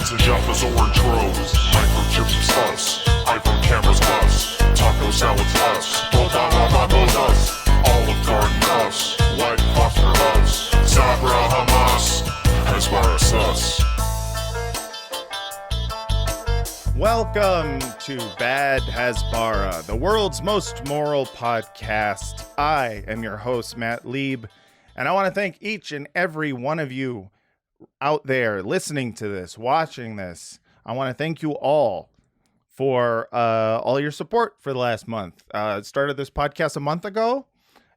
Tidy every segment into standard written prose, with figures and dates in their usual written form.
Pizza Jaffa's orange rose, microchips is us, iPhone cameras us, taco salads us, Total Lavados us, Olive Garden us, White Foster us, Sabra Hamas, Hasbara sus. Welcome to Bad Hasbara, the world's most moral podcast. I am your host, Matt Lieb, and I want to thank each and every one of you out there listening to this, watching this. I want to thank you all for all your support for the last month. Started this podcast a month ago,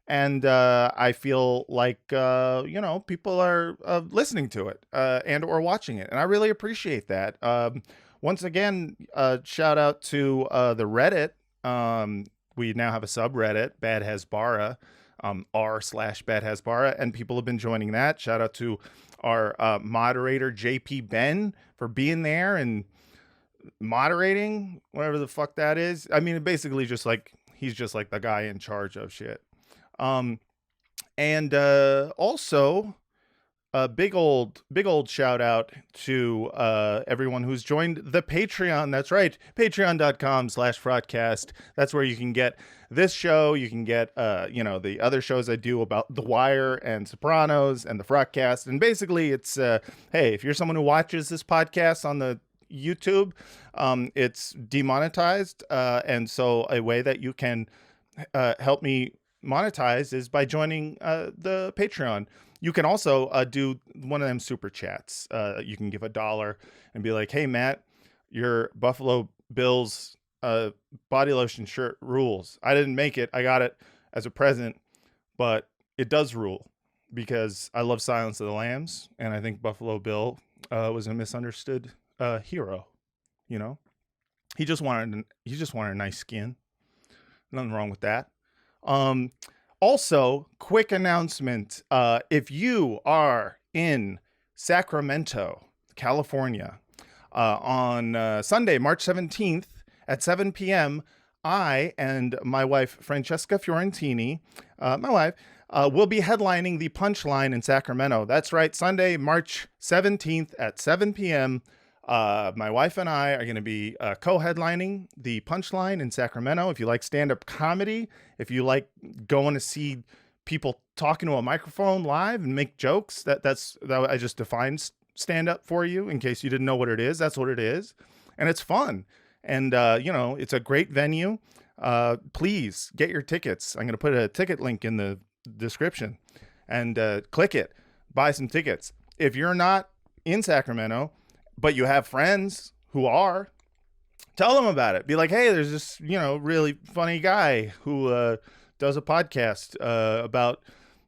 and I feel like, people are listening to it and or watching it, and I really appreciate that. Once again, shout out to the Reddit. We now have a subreddit, Bad Hasbara, r/Bad Hasbara, and people have been joining that. Shout out to our moderator, JP Ben, for being there and moderating, whatever the fuck that is. I mean, basically just like, he's just like the guy in charge of shit. And also... a big old shout out to everyone who's joined the Patreon. That's right. Patreon.com/Fraudcast. That's where you can get this show. You can get, the other shows I do about The Wire and Sopranos and the Fraudcast. And basically it's, hey, if you're someone who watches this podcast on the YouTube, it's demonetized. And so a way that you can help me monetize is by joining the Patreon. You can also do one of them super chats. You can give $1 and be like, hey, Matt, your Buffalo Bills body lotion shirt rules. I didn't make it. I got it as a present, but it does rule because I love Silence of the Lambs. And I think Buffalo Bill was a misunderstood hero. You know, he just wanted a nice skin. Nothing wrong with that. Also, quick announcement. If you are in Sacramento, California, on Sunday, March 17th at 7 p.m., I and my wife, Francesca Fiorentini, will be headlining the Punchline in Sacramento. That's right, Sunday, March 17th at 7 p.m., my wife and I are going to be co-headlining the Punchline in Sacramento. If you like stand-up comedy, if you like going to see people talking to a microphone live and make jokes, that I just defined stand-up for you in case you didn't know what it is. That's what it is, and it's fun. And it's a great venue. Please get your tickets. I'm going to put a ticket link in the description, and click it. Buy some tickets. If you're not in Sacramento, but you have friends who are, tell them about it. Be like, hey, there's this, really funny guy who does a podcast about,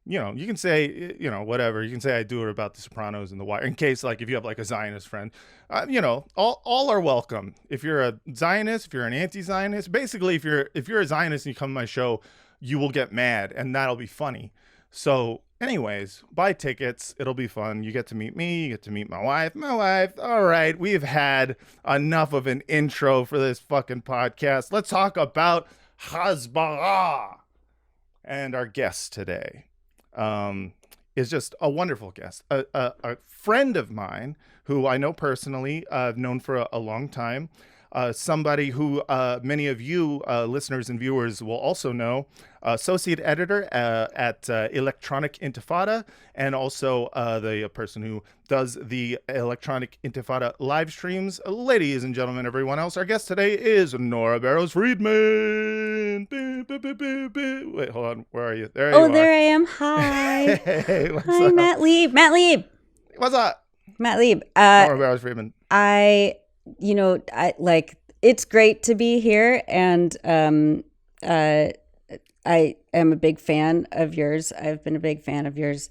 you can say, whatever. You can say I do it about the Sopranos and the Wire, in case, like, if you have like a Zionist friend, all are welcome. If you're a Zionist, if you're an anti-Zionist, basically, if you're a Zionist and you come to my show, you will get mad, and that'll be funny. So anyways, buy tickets. It'll be fun. You get to meet me. You get to meet my wife. All right. We've had enough of an intro for this fucking podcast. Let's talk about Hasbara. And our guest today is just a wonderful guest. A friend of mine who I know personally, I've known for a long time. Somebody who many of you listeners and viewers will also know, associate editor at Electronic Intifada, and also the person who does the Electronic Intifada live streams. Ladies and gentlemen, everyone else, our guest today is Nora Barrows-Friedman. Wait, hold on. Where are you? There you are. There I am. Hi. Hey, what's Hi, up? Matt Lieb. What's up? Matt Lieb. Nora Barrows-Friedman. I it's great to be here, and I am a big fan of yours. I've been a big fan of yours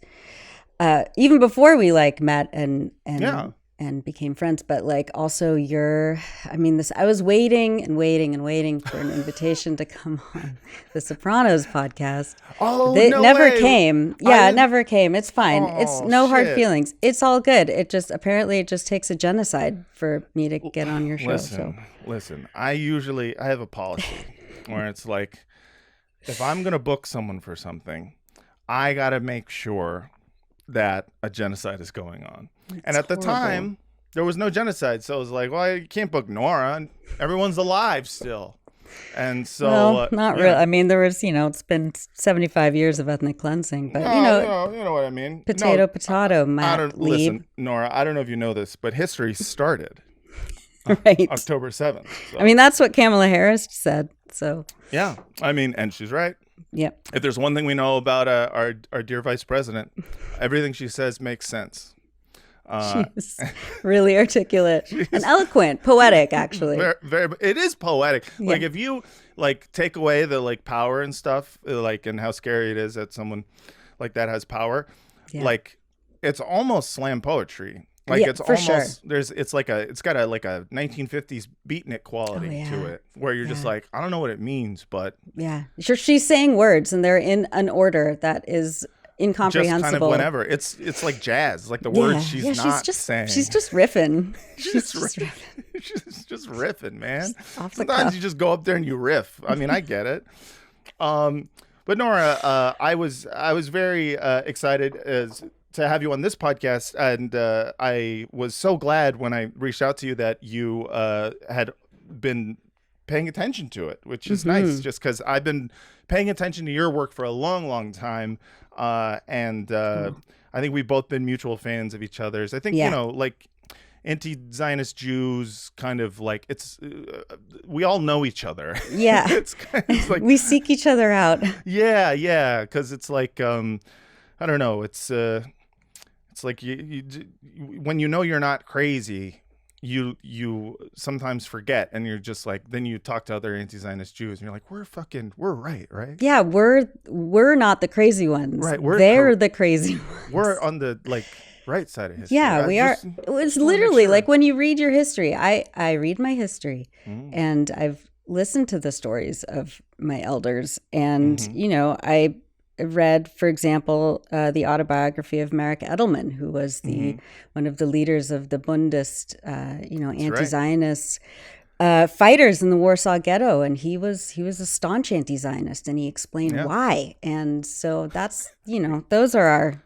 even before we met and became friends. But also I was waiting for an invitation to come on the Sopranos podcast. Oh, it no never way. came. Yeah, it never came. It's fine. It's no hard shit. feelings. It's all good. It just takes a genocide for me to get on your show. Listen, I have a policy where it's like, if I'm going to book someone for something, I got to make sure that a genocide is going on. And at the time, There was no genocide, so I was like, well, you can't book Nora. Everyone's alive still. And so, well, not really. I mean, there was, it's been 75 years of ethnic cleansing, but you know what I mean. Potato, Matt Lieb. Listen, Nora, I don't know if you know this, but history started right October 7th. So. I mean, that's what Kamala Harris said. So yeah, I mean, and she's right. Yep. If there's one thing we know about our dear vice president, everything she says makes sense. She's really articulate and eloquent, poetic, actually. It is poetic. Yeah. Like if you take away the power and stuff, and how scary it is that someone like that has power, it's almost slam poetry. It's almost sure. It's got a 1950s beatnik quality to it, where you're just like, I don't know what it means, but sure, she's saying words and they're in an order that is incomprehensible. Just kind of whenever it's like jazz, like the words she's not saying. She's just riffing. She's just riffing, man. Sometimes you just go up there and you riff. I mean, I get it. But Nora, I was very excited to have you on this podcast, and I was so glad when I reached out to you that you had been paying attention to it, which is nice, just because I've been paying attention to your work for a long, long time. And I think we've both been mutual fans of each other's. I think, anti-Zionist Jews kind of we all know each other. Yeah. it's like we seek each other out. Yeah. Because it's like, I don't know. It's like you when you know you're not crazy, you sometimes forget, and you're just like, then you talk to other anti-Zionist Jews and you're like, we're right? Yeah, we're not the crazy ones. Right. They're the crazy ones. We're on the right side of history. Yeah, we are. It's literally like when you read your history, I read my history and I've listened to the stories of my elders, and I read, for example, the autobiography of Marek Edelman, who was one of the leaders of the Bundist, anti-Zionist fighters in the Warsaw Ghetto, and he was a staunch anti-Zionist, and he explained why. And so that's those are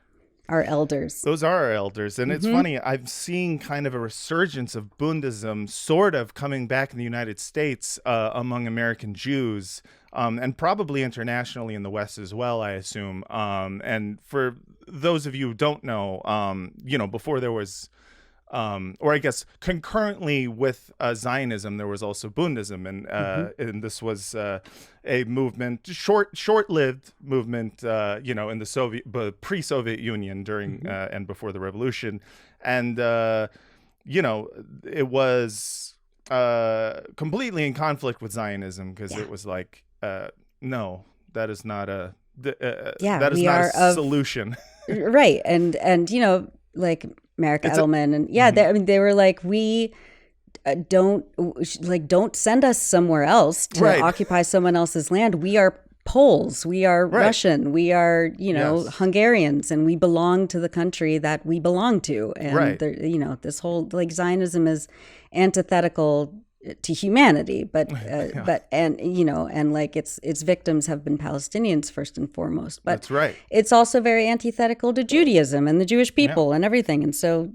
our elders. Those are our elders. And it's funny, I'm seeing kind of a resurgence of Bundism sort of coming back in the United States among American Jews, and probably internationally in the West as well, I assume. And for those of you who don't know, before there was, or I guess concurrently with Zionism, there was also Bundism, and this was a movement, short-lived movement, in the pre-Soviet Union during and before the revolution, and it was completely in conflict with Zionism, because it was like, no, that is not a that is not a solution, right? And like Marek Edelman, and they were like, we don't send us somewhere else to occupy someone else's land. We are Poles, we are Russian, we are Hungarians, and we belong to the country that we belong to. And this whole Zionism is antithetical to humanity, but its victims have been Palestinians first and foremost. But that's right. It's also very antithetical to Judaism and the Jewish people and everything. And so,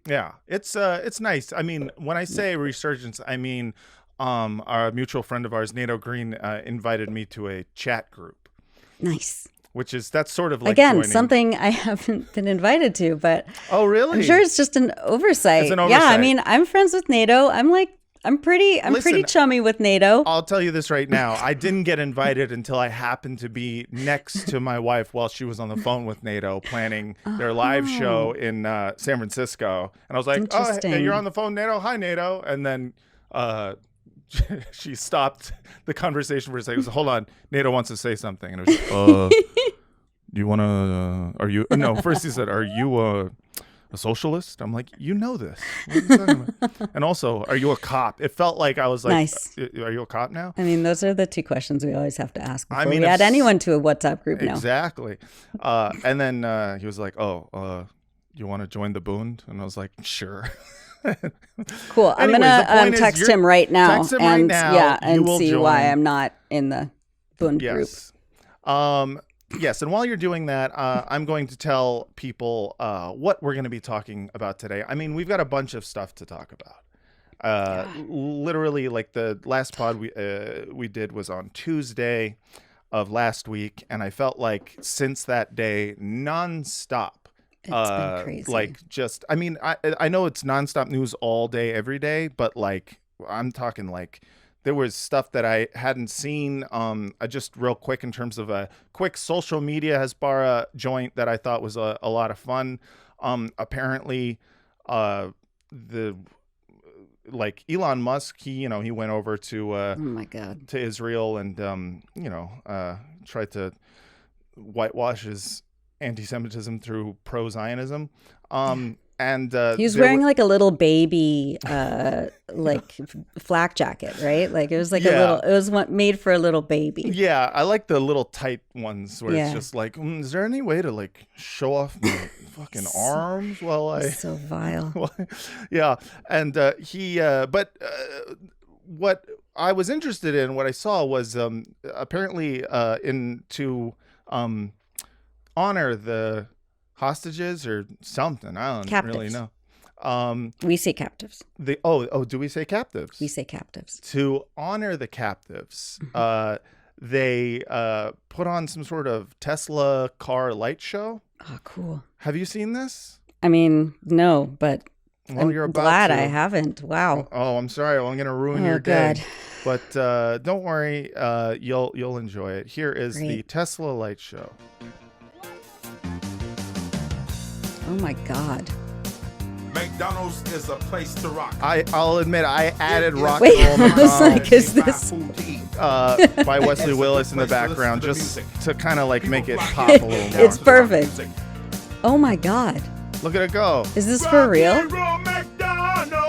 it's nice. I mean, when I say resurgence, I mean our mutual friend of ours, Nato Green, invited me to a chat group. Nice. That's sort of like again joining. Something I haven't been invited to, but oh really? I'm sure it's just an oversight. It's an oversight. Yeah, I mean, I'm friends with NATO. I'm pretty chummy with NATO. I'll tell you this right now. I didn't get invited until I happened to be next to my wife while she was on the phone with NATO planning their live show in San Francisco. And I was like, oh, hey, you're on the phone, NATO? Hi, NATO. And then she stopped the conversation for a second. Hold on. NATO wants to say something. And it was do you want to, are you, no, first he said, are you a socialist? I'm like, you know this. What are you talking about? And also, are you a cop? It felt like I was like, nice. Are you a cop now? I mean, those are the two questions we always have to ask before we add anyone to a WhatsApp group now. Exactly. And then he was like, you want to join the Bund? And I was like, sure. Cool. Anyways, I'm going to text him right now. Text him right now. And see why I'm not in the Bund group. Yes, and while you're doing that, I'm going to tell people what we're going to be talking about today. I mean, we've got a bunch of stuff to talk about. Literally, like the last pod we did was on Tuesday of last week, and I felt like since that day, nonstop. It's been crazy. Like just, I mean, I know it's nonstop news all day, every day, but like I'm talking like there was stuff that I hadn't seen. Just real quick in terms of a quick social media Hasbara joint that I thought was a lot of fun. Apparently, like Elon Musk, he went over to oh my God, to Israel and tried to whitewash his anti-Semitism through pro-Zionism. And he was wearing like a little baby like flak jacket, right? Like it was like it was made for a little baby. Yeah, I like the little tight ones where it's just like, is there any way to like show off my fucking arms while I so vile. Yeah, and but what I was interested in, what I saw was apparently to honor the hostages or something. I don't captives. Really know. We say captives. Do we say captives? We say captives. To honor the captives, they put on some sort of Tesla car light show. Oh, cool. Have you seen this? I mean, no, but well, I'm glad I haven't. Wow. Oh, I'm sorry. Well, I'm going to ruin your day. But don't worry. You'll enjoy it. Here is the Tesla light show. Oh my God. McDonald's is a place to rock. I'll admit I added rock Wait, and roll I was like, is McDonald's this by Wesley Willis in the background just to kind of like make it pop a little more. It's perfect. Oh my God. Look at it go. Is this for real?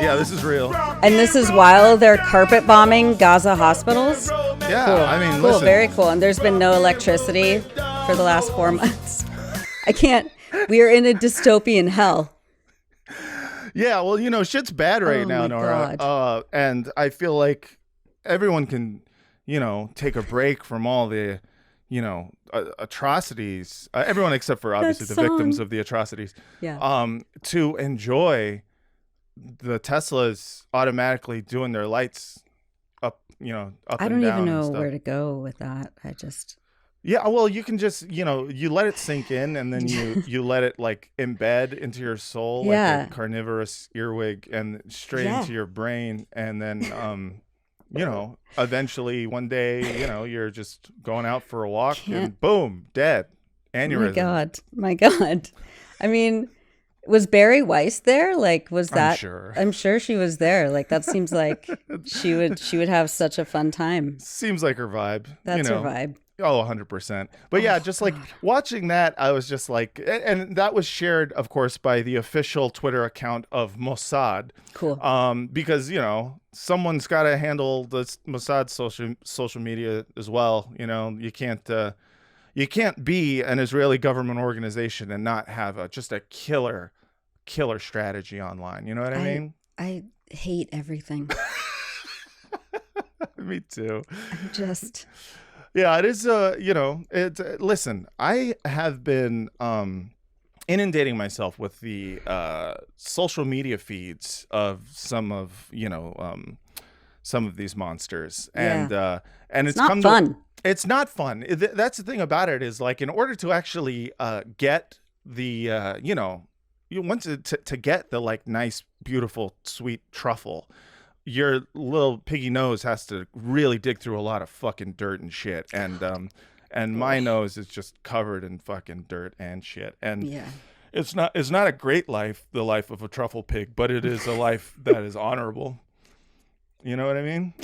Yeah, this is real. And this is while they're carpet bombing Gaza hospitals? Yeah, Cool. I mean, cool, listen. very cool. And there's been no electricity for the last 4 months. I can't. We are in a dystopian hell. Yeah, well, shit's bad right now, my Nora. God. And I feel like everyone can, take a break from all the, atrocities. Everyone except for obviously the victims of the atrocities. Yeah. To enjoy the Teslas automatically doing their lights up, up and down. I don't even know where to go with that. Yeah, well, you can just, you let it sink in and then you let it like embed into your soul like a carnivorous earwig and straight into your brain. And then, eventually one day, you're just going out for a walk and boom, dead. Aneurysm. My God. I mean, was Barry Weiss there? Like, was that? I'm sure. I'm sure she was there. Like, that seems like she would have such a fun time. Seems like her vibe. That's her vibe. Oh, 100%. But yeah, just like watching that, I was just like, and that was shared, of course, by the official Twitter account of Mossad. Cool. Because, someone's got to handle the Mossad social media as well. You can't be an Israeli government organization and not have just a killer strategy online. You know what I mean? I hate everything. Me too. I'm just... Yeah, it is. Listen, I have been inundating myself with the social media feeds of some of these monsters, and it's not fun. It's not fun. That's the thing about it is like in order to actually get the you want to get the like nice, beautiful, sweet truffle. Your little piggy nose has to really dig through a lot of fucking dirt and shit. And my nose is just covered in fucking dirt and shit. And it's not a great life, the life of a truffle pig, but it is a life that is honorable. You know what I mean?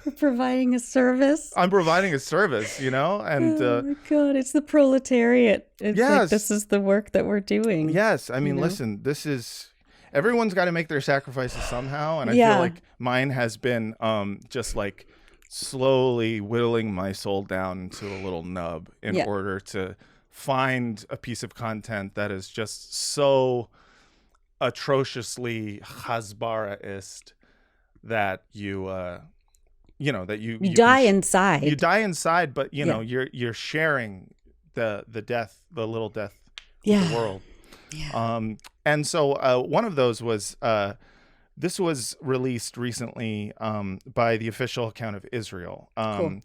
You're providing a service. I'm providing a service, and oh my God, it's the proletariat. It's like, this is the work that we're doing. Yes. I mean, listen, this is... Everyone's got to make their sacrifices somehow, and I feel like mine has been just like slowly whittling my soul down into a little nub in order to find a piece of content that is just so atrociously Hasbara-ist that you die inside. You die inside, but you're sharing the little death Yeah. of the world. Yeah. And so one of those was this was released recently by the official account of Israel. Cool.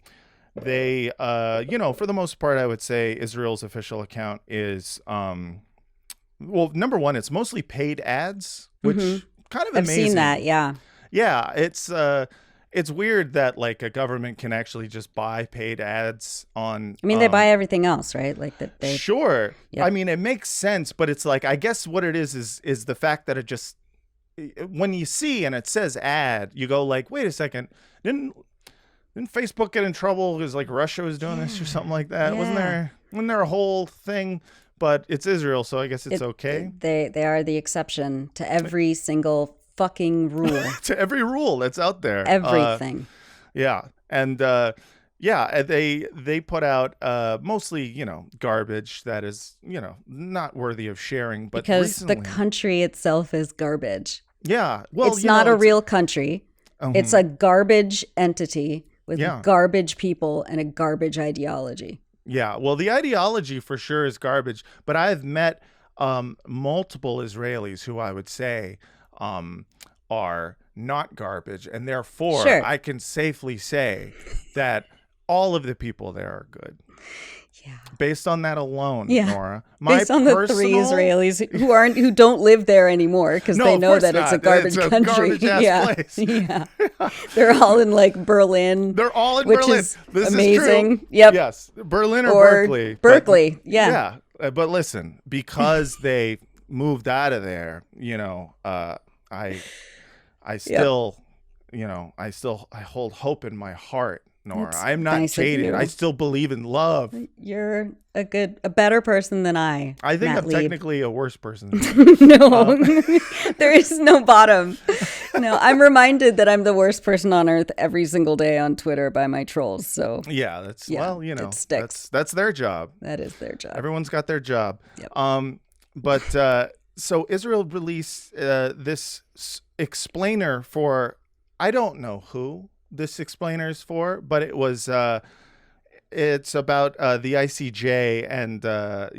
They, for the most part, I would say Israel's official account is, well, number one, it's mostly paid ads, which kind of I've amazing. seen that. Yeah. Yeah, it's weird that like a government can actually just buy paid ads on. I mean, they buy everything else, right? Like that. They. Sure. Yep. I mean, it makes sense, but it's like I guess what it is the fact that it just when you see and it says ad, you go like, wait a second, didn't Facebook get in trouble because like Russia was doing this or something like that? Yeah. Wasn't there a whole thing? But it's Israel, so I guess it's okay. They are the exception to every single fucking rule. To every rule that's out there. Everything. Yeah. And they put out mostly, garbage that is, not worthy of sharing. But because recently, the country itself is garbage. yeah, well, It's not a real country. It's a garbage entity with garbage people and a garbage ideology. Yeah, well, the ideology for sure is garbage. But I've met multiple Israelis who I would say are not garbage, and therefore I can safely say that all of the people there are good. Yeah. Based on that alone, Yeah. Nora. Based on the 3 Israelis who don't live there anymore because they know that it's a garbage country. Garbage-ass place. Yeah. They're all in like Berlin. They're all in which Berlin. Is this amazing. is true. Yep. Yes. Berlin or Berkeley. Berkeley. But, yeah. But listen, because they moved out of there, I still, I hold hope in my heart, Nora. That's I'm not nice of jaded. you. I still believe in love. You're a better person than I. I think Matt I'm Lieb. technically a worse person than you. No, there is no bottom. No, I'm reminded that I'm the worst person on earth every single day on Twitter by my trolls. So Yeah, it sticks. that's their job. That is their job. Everyone's got their job. Yep. But so Israel released this explainer for, I don't know who this explainer is for, but it was it's about the ICJ and the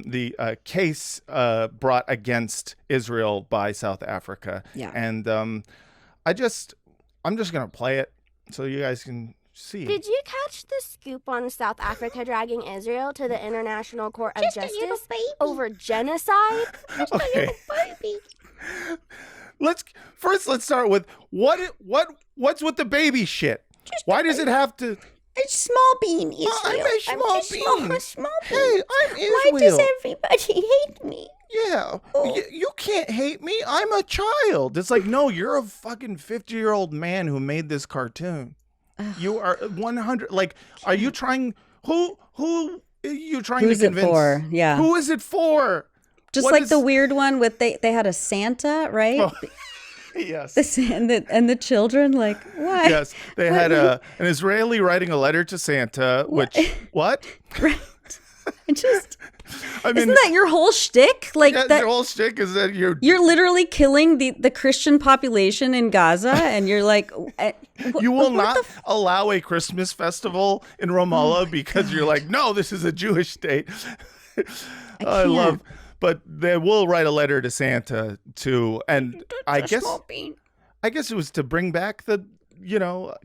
the case brought against Israel by South Africa. Yeah. And I'm just gonna play it so you guys can see. Did you catch the scoop on South Africa dragging Israel to the International Court of Justice over genocide? Okay. Let's start with what's with the baby shit? Why does it have to? A small bean, Israel. I'm a small bean. A small bean. Hey, I'm Israel. Why does everybody hate me? Yeah, you can't hate me. I'm a child. It's like, no, you're a fucking 50-year-old man who made this cartoon. You are 100. Like, are you trying? Who are you trying Who's to convince? it for? Yeah. Who is it for? Just What like is- the weird one with they had a Santa, right? Oh, yes. And the children, like, why? Yes, they had an Israeli writing a letter to Santa, which what? Right. I mean, Isn't that your whole shtick? Like yeah, that the whole shtick is that you're literally killing the Christian population in Gaza, and you're like, you will not allow a Christmas festival in Ramallah because you're like, no, this is a Jewish state. I love, but they will write a letter to Santa and I guess it was to bring back the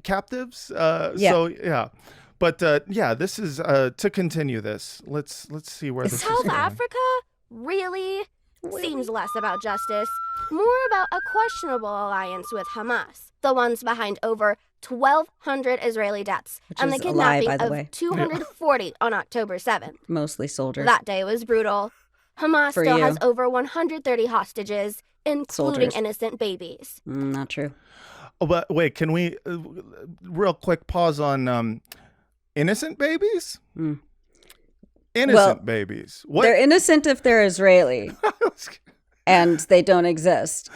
captives. So yeah. But this is to continue this. Let's see where this is South going. Africa really seems less about justice, more about a questionable alliance with Hamas, the ones behind over 1,200 Israeli deaths Which and is the a lie, kidnapping by the of way. 240 on October 7th. Mostly soldiers. That day was brutal. Hamas For still you. has over 130 hostages, including Soldiers. innocent babies. Not true. Oh, but wait, can we real quick pause on innocent babies? Innocent babies. What? They're innocent if they're Israeli and they don't exist.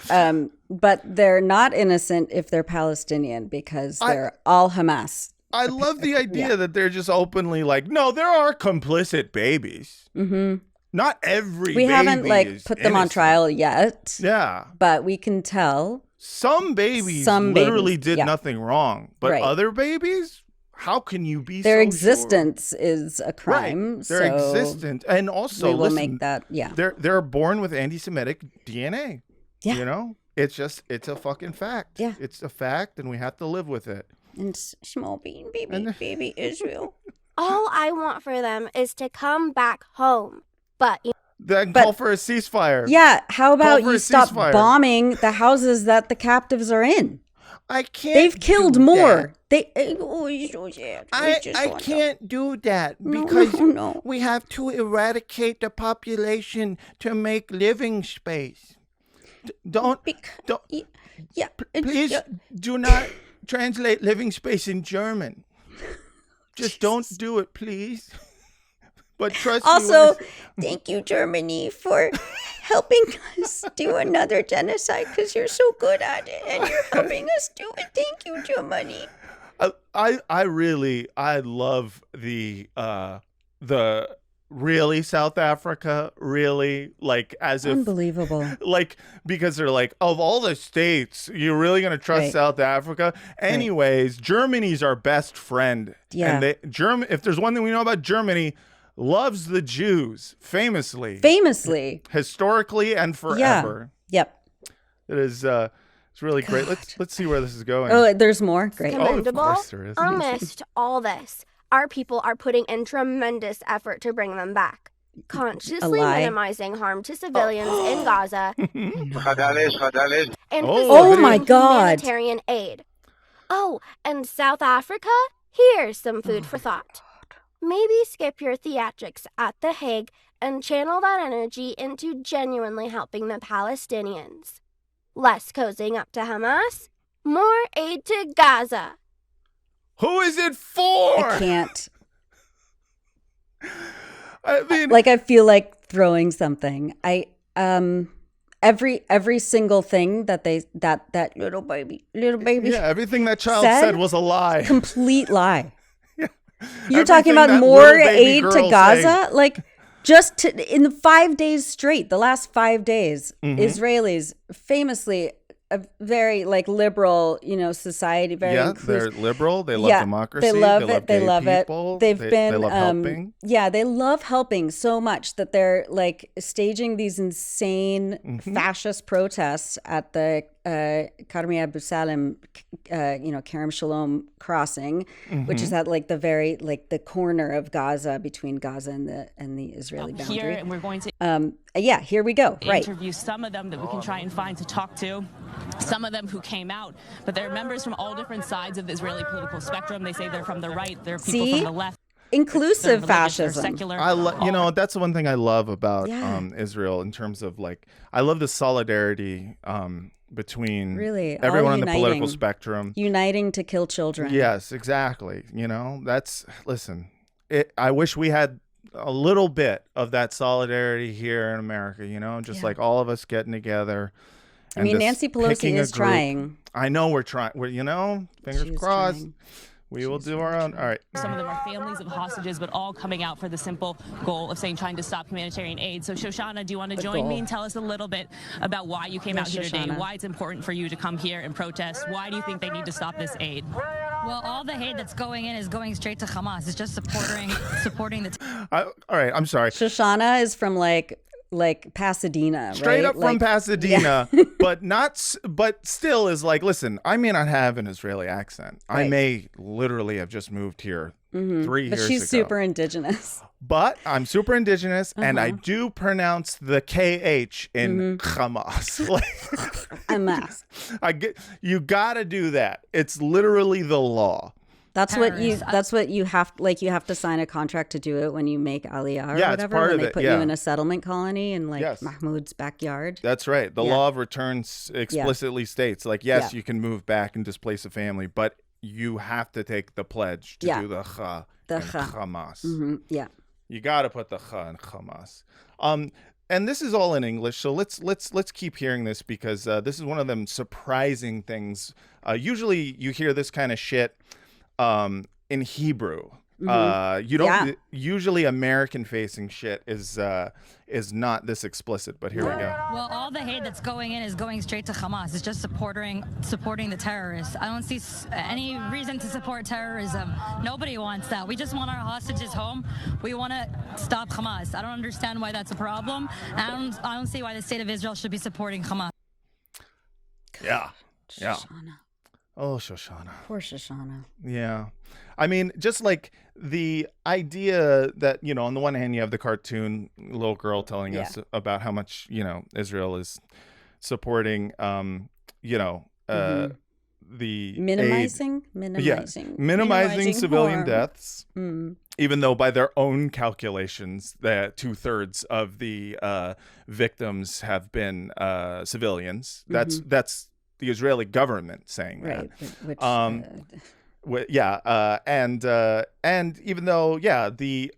But they're not innocent if they're Palestinian because they're all Hamas. I love the idea that they're just openly like, no, there are complicit babies. Mm-hmm. Not every We baby haven't is put them on innocent. trial yet. Yeah. But we can tell. Some babies Some literally babies, did yeah. nothing wrong. But Right. other babies, how can you be Their so existence is a crime. Right. Their so existence. And also, we will listen, make that, yeah. They're born with anti-Semitic DNA. Yeah. You know? It's a fucking fact. Yeah. It's a fact, and we have to live with it. And small baby Israel. All I want for them is to come back home. But Then call for a ceasefire. Yeah, how about for you a stop ceasefire. bombing the houses that the captives are in? I can't. They've killed do more. that. I can't do that No, because no. we have to eradicate the population to make living space. Don't Yeah. please do not translate living space in German. Just don't do it, please. But trust me. Also, thank you, Germany, for helping us do another genocide because you're so good at it and you're helping us do it. Thank you, Germany. I love the really South Africa, really, like, as if Unbelievable. like, because they're like, of all the states, you're really gonna trust Right. South Africa? Anyways, Germany's our best friend. Yeah. And if there's one thing we know about Germany, loves the Jews, famously, historically, and forever. Yep. It is it's really great. Let's see where this is going. Oh, there's more? Great. Oh, of commendable. course there is. Amidst all this, our people are putting in tremendous effort to bring them back, consciously lie. minimizing harm to civilians in Gaza and Oh, facilitating my God. humanitarian aid. Oh, and South Africa? Here's some food for thought. Maybe skip your theatrics at The Hague and channel that energy into genuinely helping the Palestinians. Less cozying up to Hamas, more aid to Gaza. Who is it for? I can't. I mean, Like, I feel like throwing something. Every single thing that that little baby yeah, everything that child said said was a lie. complete lie. You're Everything talking about that more little baby aid to girl Gaza? sang. Like, just in the 5 days straight, the last 5 days, Mm-hmm. Israelis, famously a very like liberal, society, very Yeah, inclusive. they're liberal. They love democracy. They love it. They gay love people, it. They've been, They love helping. yeah, they love helping so much that they're like staging these insane Mm-hmm. fascist protests at the Karmi Abu Salim, Kerem Shalom crossing, which Mm-hmm. is at like the very like the corner of Gaza between Gaza and the Israeli Here, boundary. and we're going to Yeah, here we go. Right. interview some of them that we can try and find to talk to, some of them who came out, but they're members from all different sides of the Israeli political spectrum. They say they're from the right, they're people See? from the left. Inclusive they're religious, they're fascism. secular. That's the one thing I love about Yeah. Israel in terms of like, I love the solidarity between Really, all everyone on the political uniting. spectrum. Uniting to kill children. Yes, exactly. I wish we had a little bit of that solidarity here in America, just like all of us getting together. I mean, just Nancy Pelosi picking a is group. trying. I know we're trying. Fingers She is crossed. trying. We will do our own. All right. Some of them are families of hostages, but all coming out for the simple goal of trying to stop humanitarian aid. So, Shoshana, do you want to join me goal. and tell us a little bit about why you came out here today, Shoshana. why it's important for you to come here and protest? Why do you think they need to stop this aid? Well, all the aid that's going in is going straight to Hamas. It's just supporting the. All right. I'm sorry. Shoshana is from like Pasadena, Straight right? up from Like, Pasadena, but still is like, listen, I may not have an Israeli accent. I Right. may literally have just moved here 3 But years she's ago. super indigenous. But I'm super indigenous, and Uh-huh. I do pronounce the KH in Mm-hmm. Hamas. Like, A mess. you gotta do that. It's literally the law. That's what you. Terrorists. That's what you have. Like you have to sign a contract to do it when you make Aliyah or Yeah, it's whatever. part when of they it, put yeah. you in a settlement colony in like Yes. Mahmoud's backyard. That's right. The Yeah. law of returns explicitly states, like, yes, Yeah. you can move back and displace a family, but you have to take the pledge to Yeah. do the Cha The in Cha. Hamas. Yeah. You got to put the Cha in Hamas. And this is all in English, so let's keep hearing this because this is one of them surprising things. Usually you hear this kind of shit in Hebrew, You don't Yeah. usually American facing shit is not this explicit, but here we go. Well, all the hate that's going in is going straight to Hamas. It's just supporting the terrorists. I don't see any reason to support terrorism. Nobody wants that. We just want our hostages home. We want to stop Hamas. I don't understand why that's a problem. I don't see why the state of Israel should be supporting Hamas. Yeah. Yeah. Shashana. Oh, Shashana. Poor Shashana. Yeah. I mean, just like the idea that, you know, on the one hand, you have the cartoon little girl telling us about how much, you know, Israel is supporting, you know, the Minimizing civilian harm. deaths, even though by their own calculations, that 2/3 of the victims have been civilians. That's the Israeli government saying that. Right. Which, And even though, the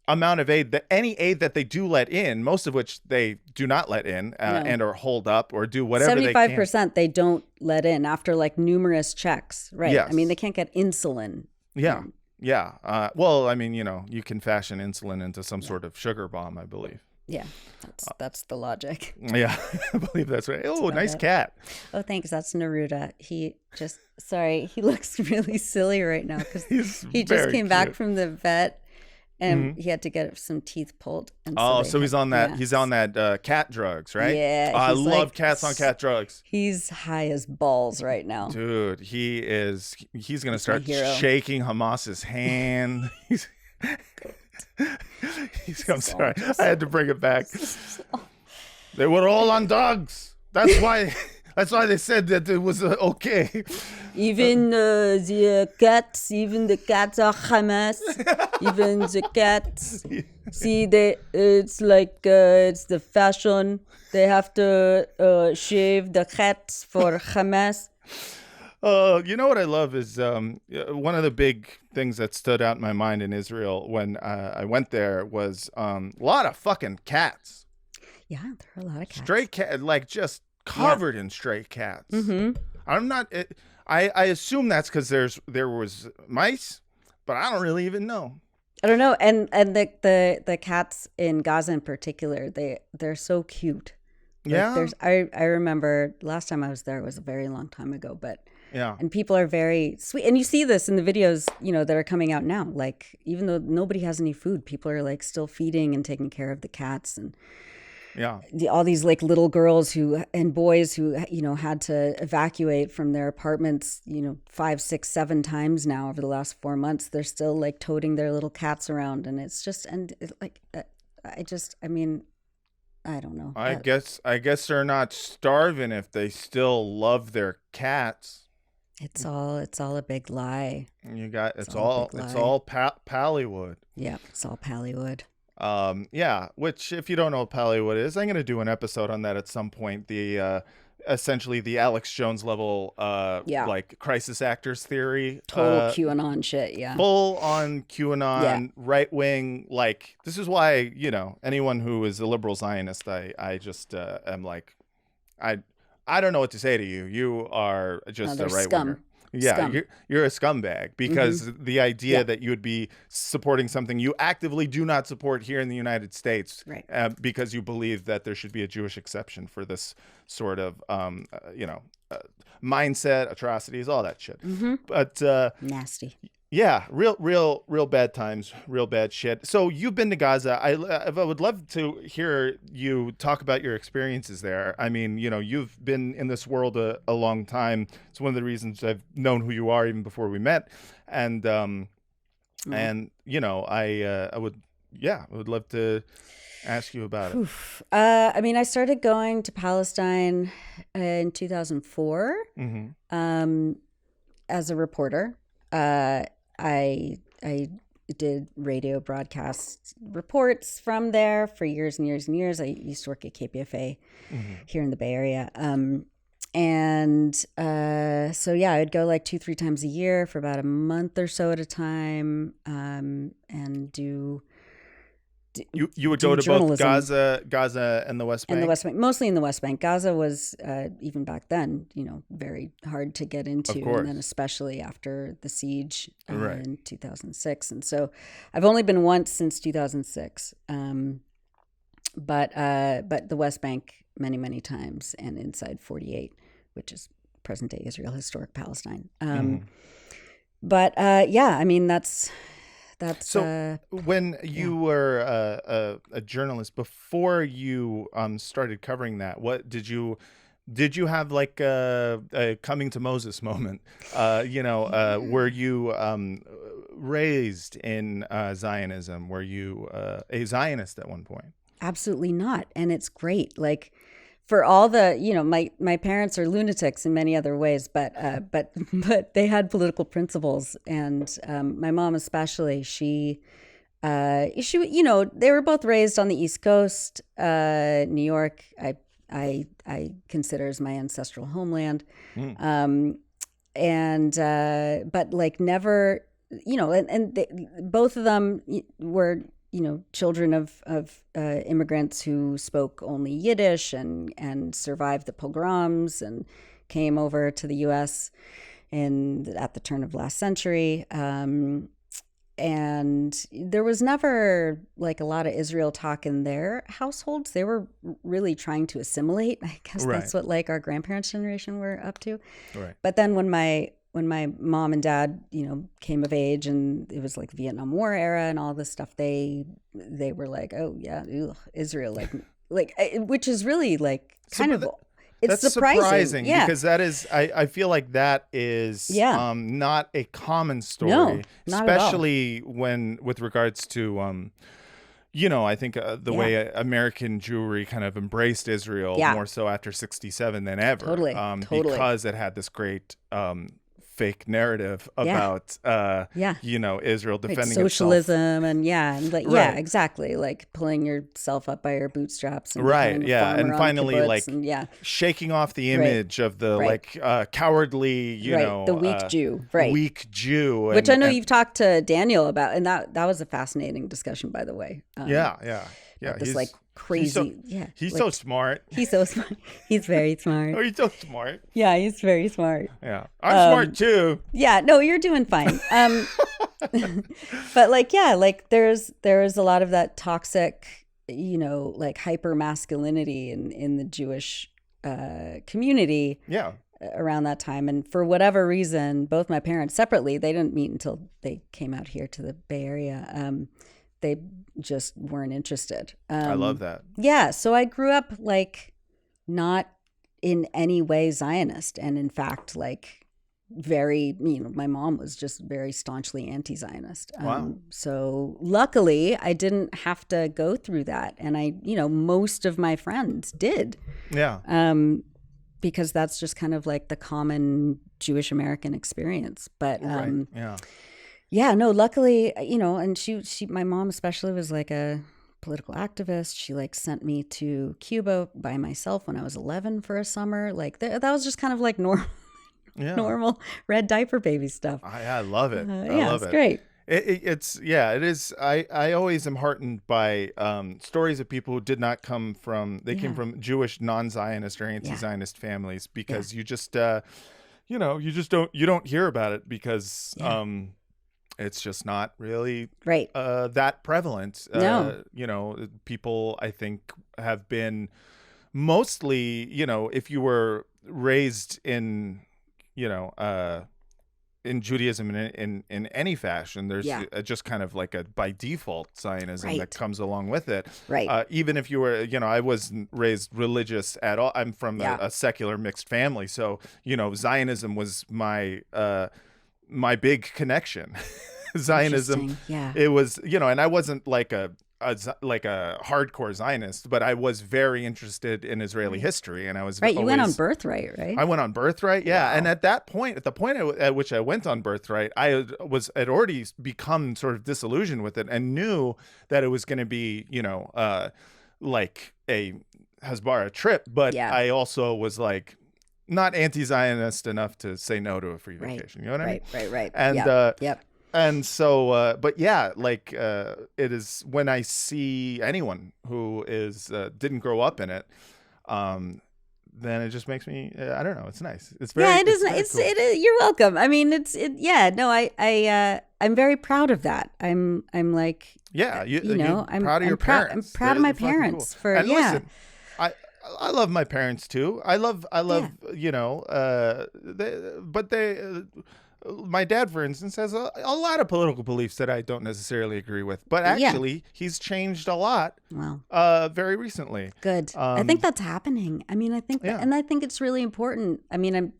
amount of aid, any aid that they do let in, most of which they do not let in and or hold up or do whatever they can. 75% they don't let in after like numerous checks. Right. Yes. I mean, they can't get insulin. Yeah. Yeah. Well, I mean, you know, you can fashion insulin into some sort of sugar bomb, I believe. Yeah. That's the logic. Yeah, I believe that's right. Oh, about nice it. cat. Oh, thanks. That's Neruda. He looks really silly right now because he just very came back cute. from the vet and he had to get some teeth pulled. And So he's on that. yeah. He's on that cat drugs, right? Yeah, I he's love like- cats on cat drugs. He's high as balls right now. Dude, he's gonna start hero. shaking Hamas's hand. I'm sorry, I had to bring it back. They were all on dogs. That's why they said that it was okay. Even the cats are Hamas. Even the cats. See, it's like it's the fashion. They have to shave the cats for Hamas. You know what I love is one of the big things that stood out in my mind in Israel when I went there was a lot of fucking cats. Yeah, there are a lot of cats. Stray cat, like just covered in stray cats. I'm not. I assume that's because there was mice, but I don't really even know. I don't know, and the cats in Gaza in particular, they're so cute. Like, Yeah. I remember last time I was there was a very long time ago, but Yeah. and people are very sweet, and you see this in the videos, you know, that are coming out now. Like even though nobody has any food, people are like still feeding and taking care of the cats and. Yeah. All these like little girls and boys who, you know, had to evacuate from their apartments, you know, 5, 6, 7 times now over the last 4 months. They're still like toting their little cats around. And it's just, and it, like, I mean, I don't know. I guess they're not starving if they still love their cats. It's all a big lie. You got It's all a big lie. Pallywood. Yeah, it's all Pallywood. Which if you don't know what Pallywood is, I'm gonna do an episode on that at some point. The essentially the Alex Jones level like crisis actors theory. Total QAnon shit, yeah. Full on QAnon, Yeah. right wing. Like this is why, you know, anyone who is a liberal Zionist, I just am like, I don't know what to say to you. You are just they're a right scum. winger. Yeah, Scum. you're a scumbag because the idea that you would be supporting something you actively do not support here in the United States, Right. Because you believe that there should be a Jewish exception for this sort of, mindset, atrocities, all that shit. But Nasty. yeah, real bad times, real bad shit. So you've been to Gaza. I would love to hear you talk about your experiences there. I mean, you know, you've been in this world a long time. It's one of the reasons I've known who you are even before we met. And you know, I would love to ask you about it. I mean, I started going to Palestine in 2004 as a reporter. I did radio broadcast reports from there for years and years and years. I used to work at KPFA here in the Bay Area. So yeah, I'd go like 2-3 times a year for about a month or so at a time, and do You would do go to both journalism. Gaza and the West Bank? And the West Bank, mostly in the West Bank. Gaza was, even back then, very hard to get into. Of course. And then especially after the siege Right. in 2006. And so I've only been once since 2006. But the West Bank many, many times, and inside 48, which is present-day Israel, historic Palestine. But yeah, I mean, that's So when you were a journalist, before you started covering that, what did you have like a coming to Moses moment? Were you raised in Zionism? Were you a Zionist at one point? Absolutely not. And it's great. Like, for all the, my parents are lunatics in many other ways, but they had political principles. And my mom especially, she, they were both raised on the East Coast. New York, I consider as my ancestral homeland. But like never, both of them were, children of immigrants who spoke only Yiddish and survived the pogroms and came over to the U.S. at the turn of last century. And there was never like a lot of Israel talk in their households. They were really trying to assimilate. I guess that's what like our grandparents' generation were up to. Right. But then when my mom and dad, came of age, and it was like Vietnam War era and all this stuff, they were like, oh yeah, Israel, like, which is really like kind of. It's that's surprising, yeah. Because that is, I feel like that is not a common story, no, not especially when with regards to I think the way American Jewry kind of embraced Israel more so after 1967 than ever, totally. Because it had this great fake narrative about Israel defending socialism itself. and exactly, like pulling yourself up by your bootstraps and and finally shaking off the image of the cowardly the weak Jew, weak Jew, which I know you've talked to Daniel about, and that was a fascinating discussion, by the way. This like crazy, he's so smart. He's so smart. He's very smart. Oh, he's so smart. Yeah, he's very smart. Yeah, I'm smart too. Yeah, no, you're doing fine. But there's a lot of that toxic, like hyper masculinity in the Jewish community. Yeah. Around that time, and for whatever reason, both my parents separately, they didn't meet until they came out here to the Bay Area. They just weren't interested. I love that. Yeah, so I grew up like not in any way Zionist, and in fact, like very, my mom was just very staunchly anti-Zionist. Wow. So luckily, I didn't have to go through that, and most of my friends did. Yeah. Because that's just kind of like the common Jewish American experience. But yeah, no, luckily, and she, my mom especially was like a political activist. She like sent me to Cuba by myself when I was 11 for a summer. Like that was just kind of like normal red diaper baby stuff. I love it. I love it. Great. It is. I always am heartened by stories of people who did not come from, came from Jewish non-Zionist or anti-Zionist families, because you just, you don't hear about it because it's just not really that prevalent. No. People I think have been mostly, if you were raised in, in Judaism in any fashion, there's just kind of like a by default Zionism that comes along with it. Right. Even if you were, I wasn't raised religious at all. I'm from a secular mixed family. So, Zionism was my big connection. Zionism. Yeah. It was, and I wasn't like a hardcore Zionist, but I was very interested in Israeli history, and I was You went on Birthright, right? I went on Birthright, yeah. Wow. And at the point at which I went on Birthright, I had already become sort of disillusioned with it and knew that it was going to be, like a Hasbara trip, but I also was like not anti-Zionist enough to say no to a free vacation. You know what I mean? Right. And yep. And so, but yeah, like it is when I see anyone who is didn't grow up in it, then it just makes me I don't know. It's nice. It's very Yeah, it is. very It's cool. it is. You're welcome. I mean, yeah. No, I'm very proud of that. I'm like, Yeah, you know, you're proud of your parents. I'm proud of my They're fucking parents cool. for And yeah. listen, I love my parents too. I love you know, my dad, for instance, has a lot of political beliefs that I don't necessarily agree with, but actually he's changed a lot. Wow. Very recently. Good. I think that's happening. I mean, I think, and I think it's really important. I mean,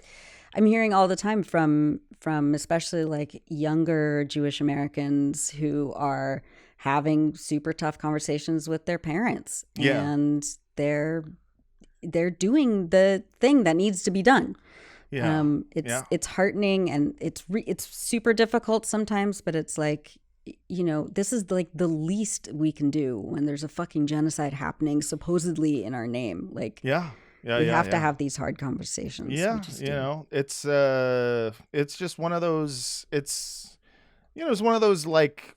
I'm hearing all the time from especially like younger Jewish Americans who are having super tough conversations with their parents, and they're doing the thing that needs to be done. Yeah. It's heartening, and it's super difficult sometimes, but it's like, you know, this is like the least we can do when there's a fucking genocide happening supposedly in our name. Like, we have to have these hard conversations. Yeah, you know, it's just one of those. It's one of those like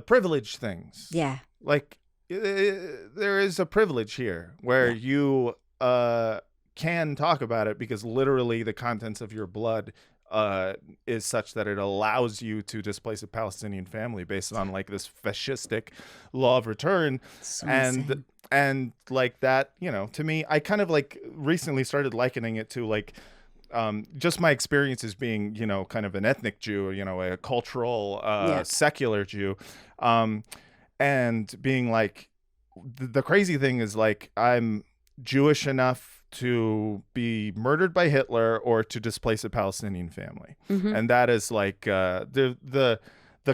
privilege things. Yeah. Like there is a privilege here where you can talk about it because literally the contents of your blood is such that it allows you to displace a Palestinian family based on like this fascistic law of return. So and insane. and like that, you know, to me, I kind of like recently started likening it to like just my experience as being, you know, kind of an ethnic Jew, you know, a cultural secular Jew, and being like the crazy thing is like I'm Jewish enough to be murdered by Hitler or to displace a Palestinian family. And that is like the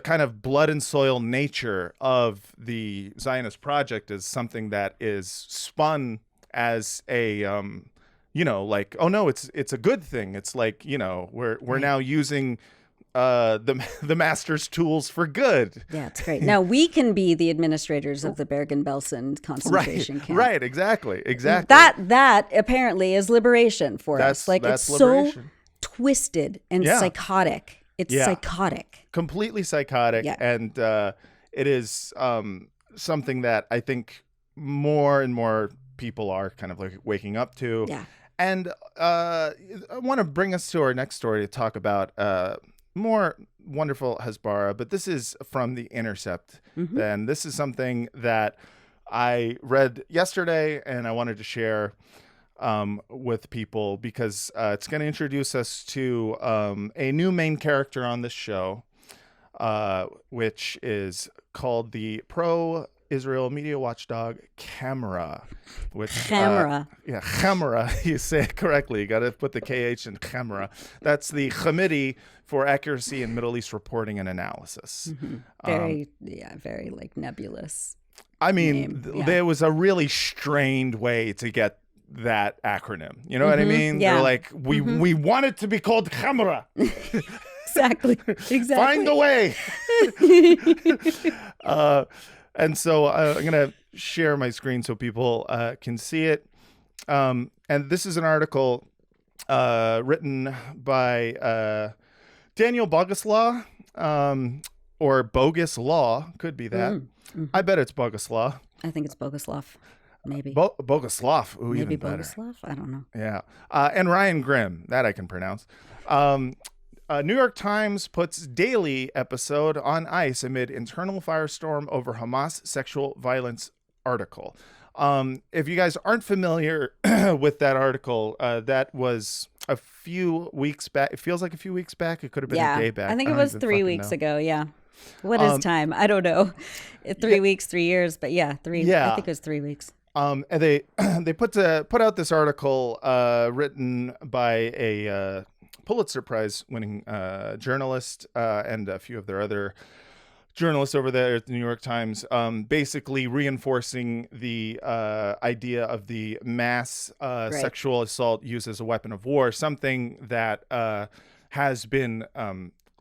kind of blood and soil nature of the Zionist project is something that is spun as a you know, like, oh no, it's a good thing. It's like, you know, we're now using the master's tools for good. Yeah, it's great. Now we can be the administrators of the Bergen-Belsen concentration camp. Right, exactly. That apparently is liberation for us. Like, that's it's liberation. so twisted and psychotic. It's psychotic. Completely psychotic. Yeah. And it is something that I think more and more people are kind of like waking up to. Yeah. And I want to bring us to our next story to talk about more wonderful Hasbara, but this is from the Intercept. And this is something that I read yesterday and I wanted to share with people because it's going to introduce us to a new main character on this show, which is called the pro-Israel media watchdog Camera. Camera, you say it correctly. You got to put the KH in Camera. That's the Committee for Accuracy in Middle East Reporting and Analysis. Very like nebulous. I mean, there was a really strained way to get that acronym. You know what I mean? Yeah. They're like, we want it to be called Camera. Exactly. Find the way. And so I'm going to share my screen so people can see it. And this is an article written by Daniel Boguslaw, or Bogus Law. Could be that. I bet it's Boguslaw. I think it's Boguslav. Maybe. Boguslav. Ooh, Maybe even better. Boguslav? I don't know. Yeah. And Ryan Grimm. That I can pronounce. New York Times puts daily episode on ice amid internal firestorm over Hamas sexual violence article. If you guys aren't familiar with that article, that was a few weeks back. It feels like a few weeks back. It could have been a day back. I think it was 3 weeks ago. Yeah. What is time? I don't know. 3 weeks, 3 years, but I think it was 3 weeks. And they put out this article written by a Pulitzer Prize winning journalist and a few of their other journalists over there at the New York Times, basically reinforcing the idea of the mass sexual assault used as a weapon of war, something that has been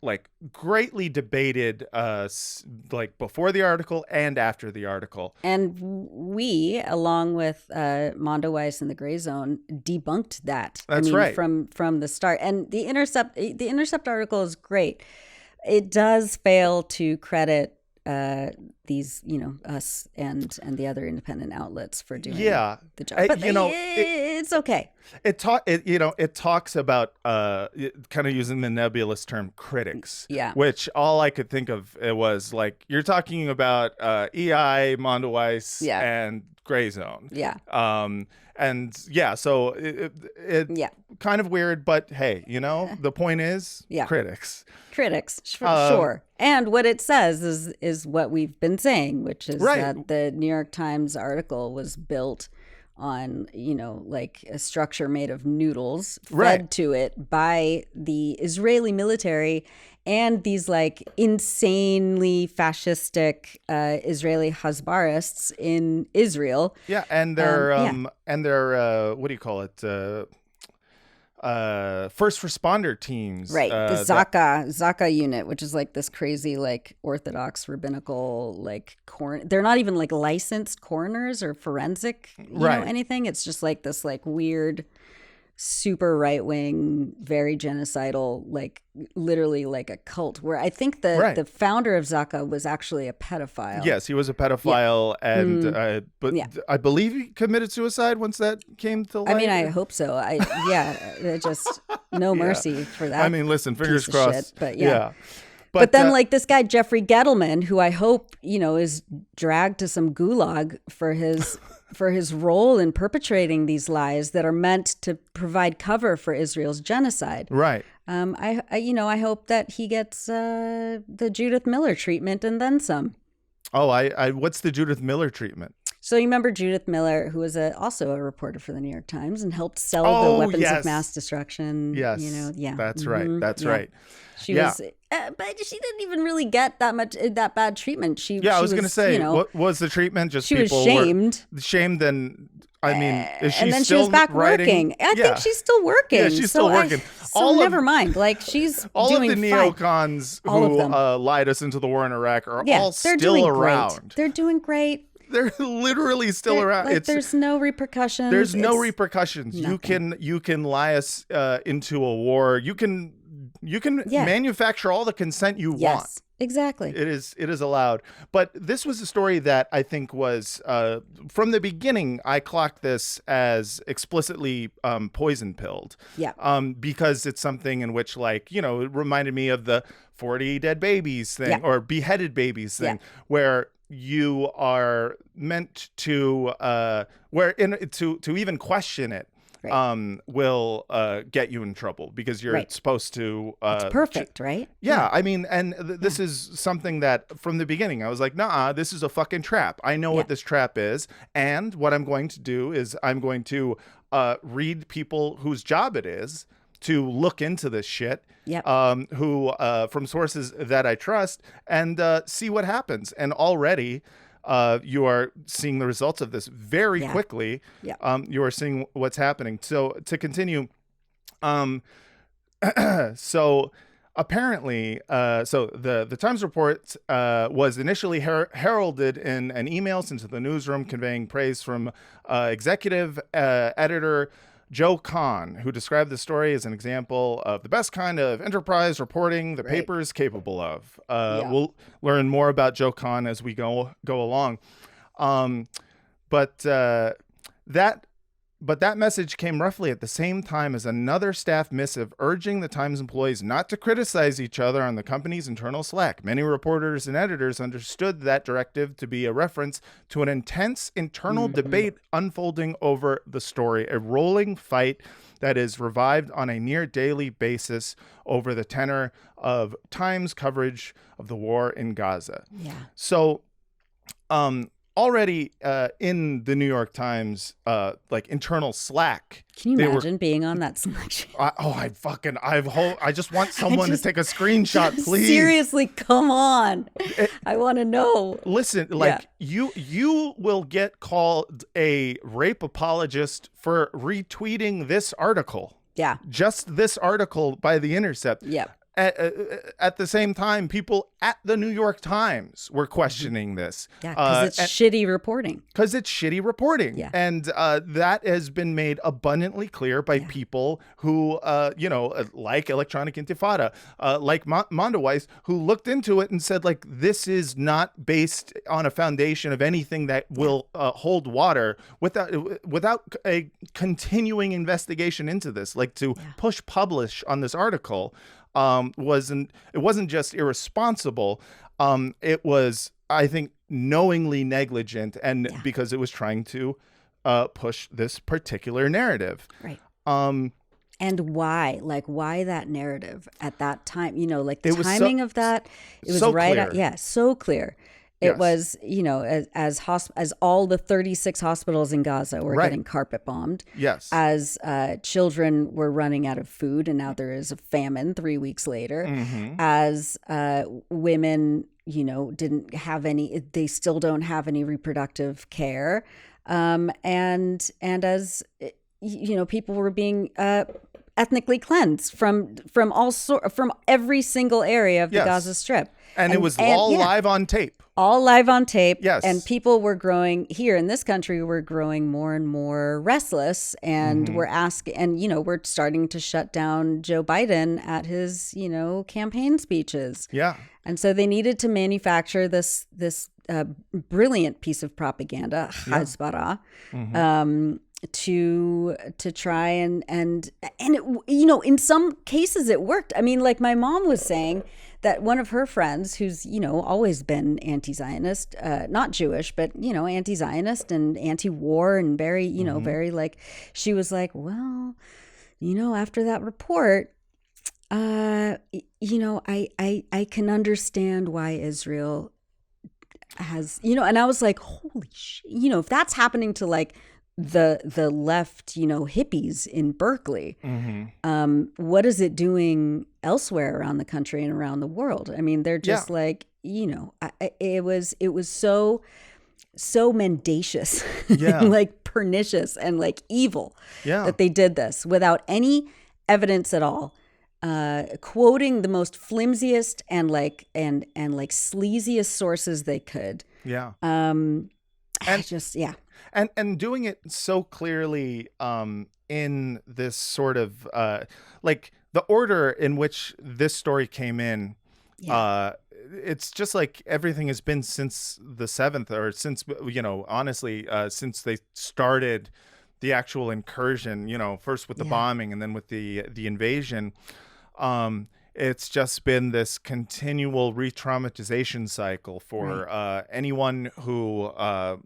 like greatly debated like before the article and after the article. And we, along with Mondo Weiss and the Gray Zone, debunked that. That's right. From the start. And the Intercept article is great. It does fail to credit these, us and the other independent outlets for doing the job. But it's okay. It talks about kind of using the nebulous term critics. Yeah. Which all I could think of it was like you're talking about EI, Mondo Weiss, and Gray Zone. Yeah. So it kind of weird, but hey, the point is critics. Critics, sure. And what it says is what we've been saying, which is that the New York Times article was built on, like a structure made of noodles fed to it by the Israeli military and these like insanely fascistic Israeli Hasbarists in Israel. Yeah, and they're what do you call it? First responder teams. Right. The Zaka unit, which is like this crazy, like Orthodox rabbinical, like they're not even like licensed coroners or forensic, anything. It's just like this like weird, super right wing, very genocidal, like literally like a cult where I think the founder of Zaka was actually a pedophile. Yes, he was a pedophile, and I believe he committed suicide once that came to light. I mean, I hope so. Just no mercy for that. I mean, listen, fingers crossed. Shit, but But then, like this guy Jeffrey Gettleman, who I hope is dragged to some gulag for his role in perpetrating these lies that are meant to provide cover for Israel's genocide. Right. I hope that he gets the Judith Miller treatment and then some. Oh, what's the Judith Miller treatment? So you remember Judith Miller, who was also a reporter for the New York Times and helped sell the weapons of mass destruction. Yes. That's right. That's right. She was, but she didn't even really get that bad treatment. I was going to say, what was the treatment? Just she people was shamed. Shamed, and I mean, is she and then still she was back writing? working. I think she's still working. Yeah, she's still working. Never mind. Like she's all doing of the fine. neocons who lied us into the war in Iraq are all still around. Great. They're doing great. They're literally still around. Like, there's no repercussions. There's no repercussions. Nothing. You can lie us into a war. You can manufacture all the consent you want. Exactly. It is allowed. But this was a story that I think was from the beginning. I clocked this as explicitly poison pilled. Yeah. Because it's something in which, like, it reminded me of the 40 dead babies thing or beheaded babies thing, where you are meant to to even question it. Will get you in trouble because you're supposed to. It's perfect, right? Yeah, I mean, and this is something that from the beginning I was like, nah, this is a fucking trap. I know what this trap is, and what I'm going to do is I'm going to read people whose job it is to look into this shit. Who from sources that I trust and see what happens. And already. You are seeing the results of this very quickly. You are seeing what's happening. So to continue, so apparently, the Times report was initially heralded in an email sent to the newsroom conveying praise from executive editor Joe Kahn, who described the story as an example of the best kind of enterprise reporting the paper is capable of. We'll learn more about Joe Kahn as we go along. But that message came roughly at the same time as another staff missive urging the Times employees not to criticize each other on the company's internal Slack. Many reporters and editors understood that directive to be a reference to an intense internal debate unfolding over the story, a rolling fight that is revived on a near daily basis over the tenor of Times coverage of the war in Gaza. Yeah. So, already in the New York Times, like internal Slack. Can you imagine being on that Slack? I just want someone to take a screenshot, please. Seriously, come on. I want to know. Listen, you will get called a rape apologist for retweeting this article. Yeah. Just this article by The Intercept. Yeah. at the same time, people at the New York Times were questioning this. Yeah, because it's shitty reporting. Because it's shitty reporting. Yeah. And that has been made abundantly clear by people who, like Electronic Intifada, like Mondoweiss, who looked into it and said, like, this is not based on a foundation of anything that will hold water without a continuing investigation into this. Like, to push publish on this article wasn't just irresponsible. It was, I think, knowingly negligent, and because it was trying to push this particular narrative. Right. And why? Like, why that narrative at that time? You know, like the timing of that, it was so right. Clear. So clear. It was, you know, as all the 36 hospitals in Gaza were getting carpet bombed. Yes. As children were running out of food, and now there is a famine 3 weeks later. Mm-hmm. As women, you know, didn't have any, they still don't have any reproductive care. And as, you know, people were being ethnically cleansed from every single area of the Gaza Strip. And it was all live on tape. All live on tape. Yes. And people were growing here in this country, we're growing more and more restless. And we're asking, and, you know, we're starting to shut down Joe Biden at his, you know, campaign speeches. Yeah. And so they needed to manufacture this brilliant piece of propaganda, Hasbara, to try and it, you know, in some cases it worked. I mean, like my mom was saying that one of her friends, who's, you know, always been anti-Zionist, not Jewish, but, you know, anti-Zionist and anti-war and very, you know, very like, she was like, well, you know, after that report, you know, I can understand why Israel has, you know, and I was like, holy shit, you know, if that's happening to like the left, you know, hippies in Berkeley, what is it doing elsewhere around the country and around the world? I mean, they're just like, you know, it was so mendacious, like pernicious and like evil that they did this without any evidence at all. Quoting the most flimsiest and like sleaziest sources they could. Yeah. And doing it so clearly in this sort of like the order in which this story came in. It's just like everything has been since the 7th, or since, you know, honestly, since they started the actual incursion, you know, first with the bombing and then with the invasion. It's just been this continual re-traumatization cycle for anyone who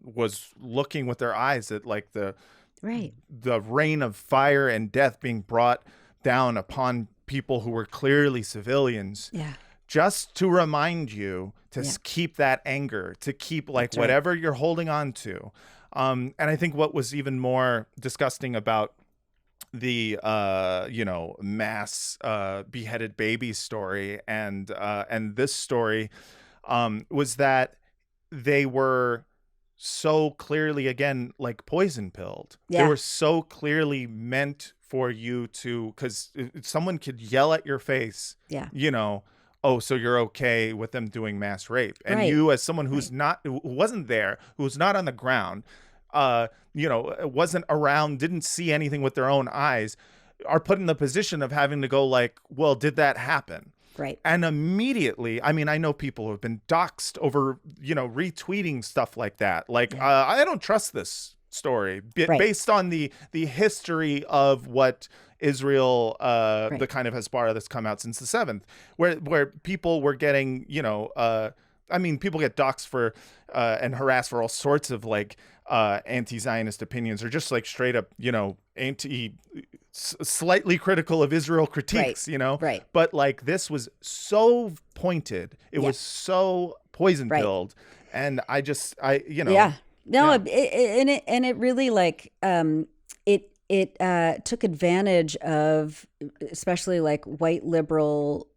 was looking with their eyes at like the rain of fire and death being brought down upon people who were clearly civilians. Yeah. Just to remind you to keep that anger, to keep like whatever you're holding on to. And I think what was even more disgusting about the you know, mass beheaded babies story and this story was that they were so clearly, again, like poison pilled. They were so clearly meant for you to, because someone could yell at your face, you know, oh, so you're okay with them doing mass rape, and you, as someone who's not, who wasn't there, who's not on the ground, you know, wasn't around, didn't see anything with their own eyes, are put in the position of having to go like, well, did that happen? Right. And immediately, I mean, I know people who have been doxxed over, you know, retweeting stuff like that. Like, I don't trust this story based on the history of what Israel, the kind of Hasbara that's come out since the 7th, where people were getting, you know, I mean, people get doxxed for and harassed for all sorts of like anti-Zionist opinions, or just like straight up, you know, slightly critical of Israel critiques, you know. Right. But like this was so pointed, it was so poison pilled, and you know. Yeah. No, it really like it took advantage of especially like white liberal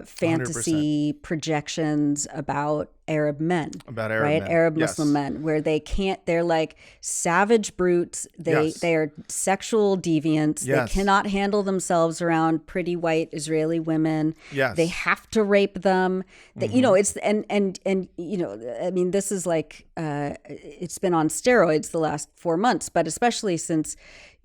fantasy projections about Arab men, Arab Muslim men, where they're like savage brutes. They are sexual deviants. They cannot handle themselves around pretty white Israeli women. They have to rape them. It's and I mean, this is like it's been on steroids the last 4 months, but especially since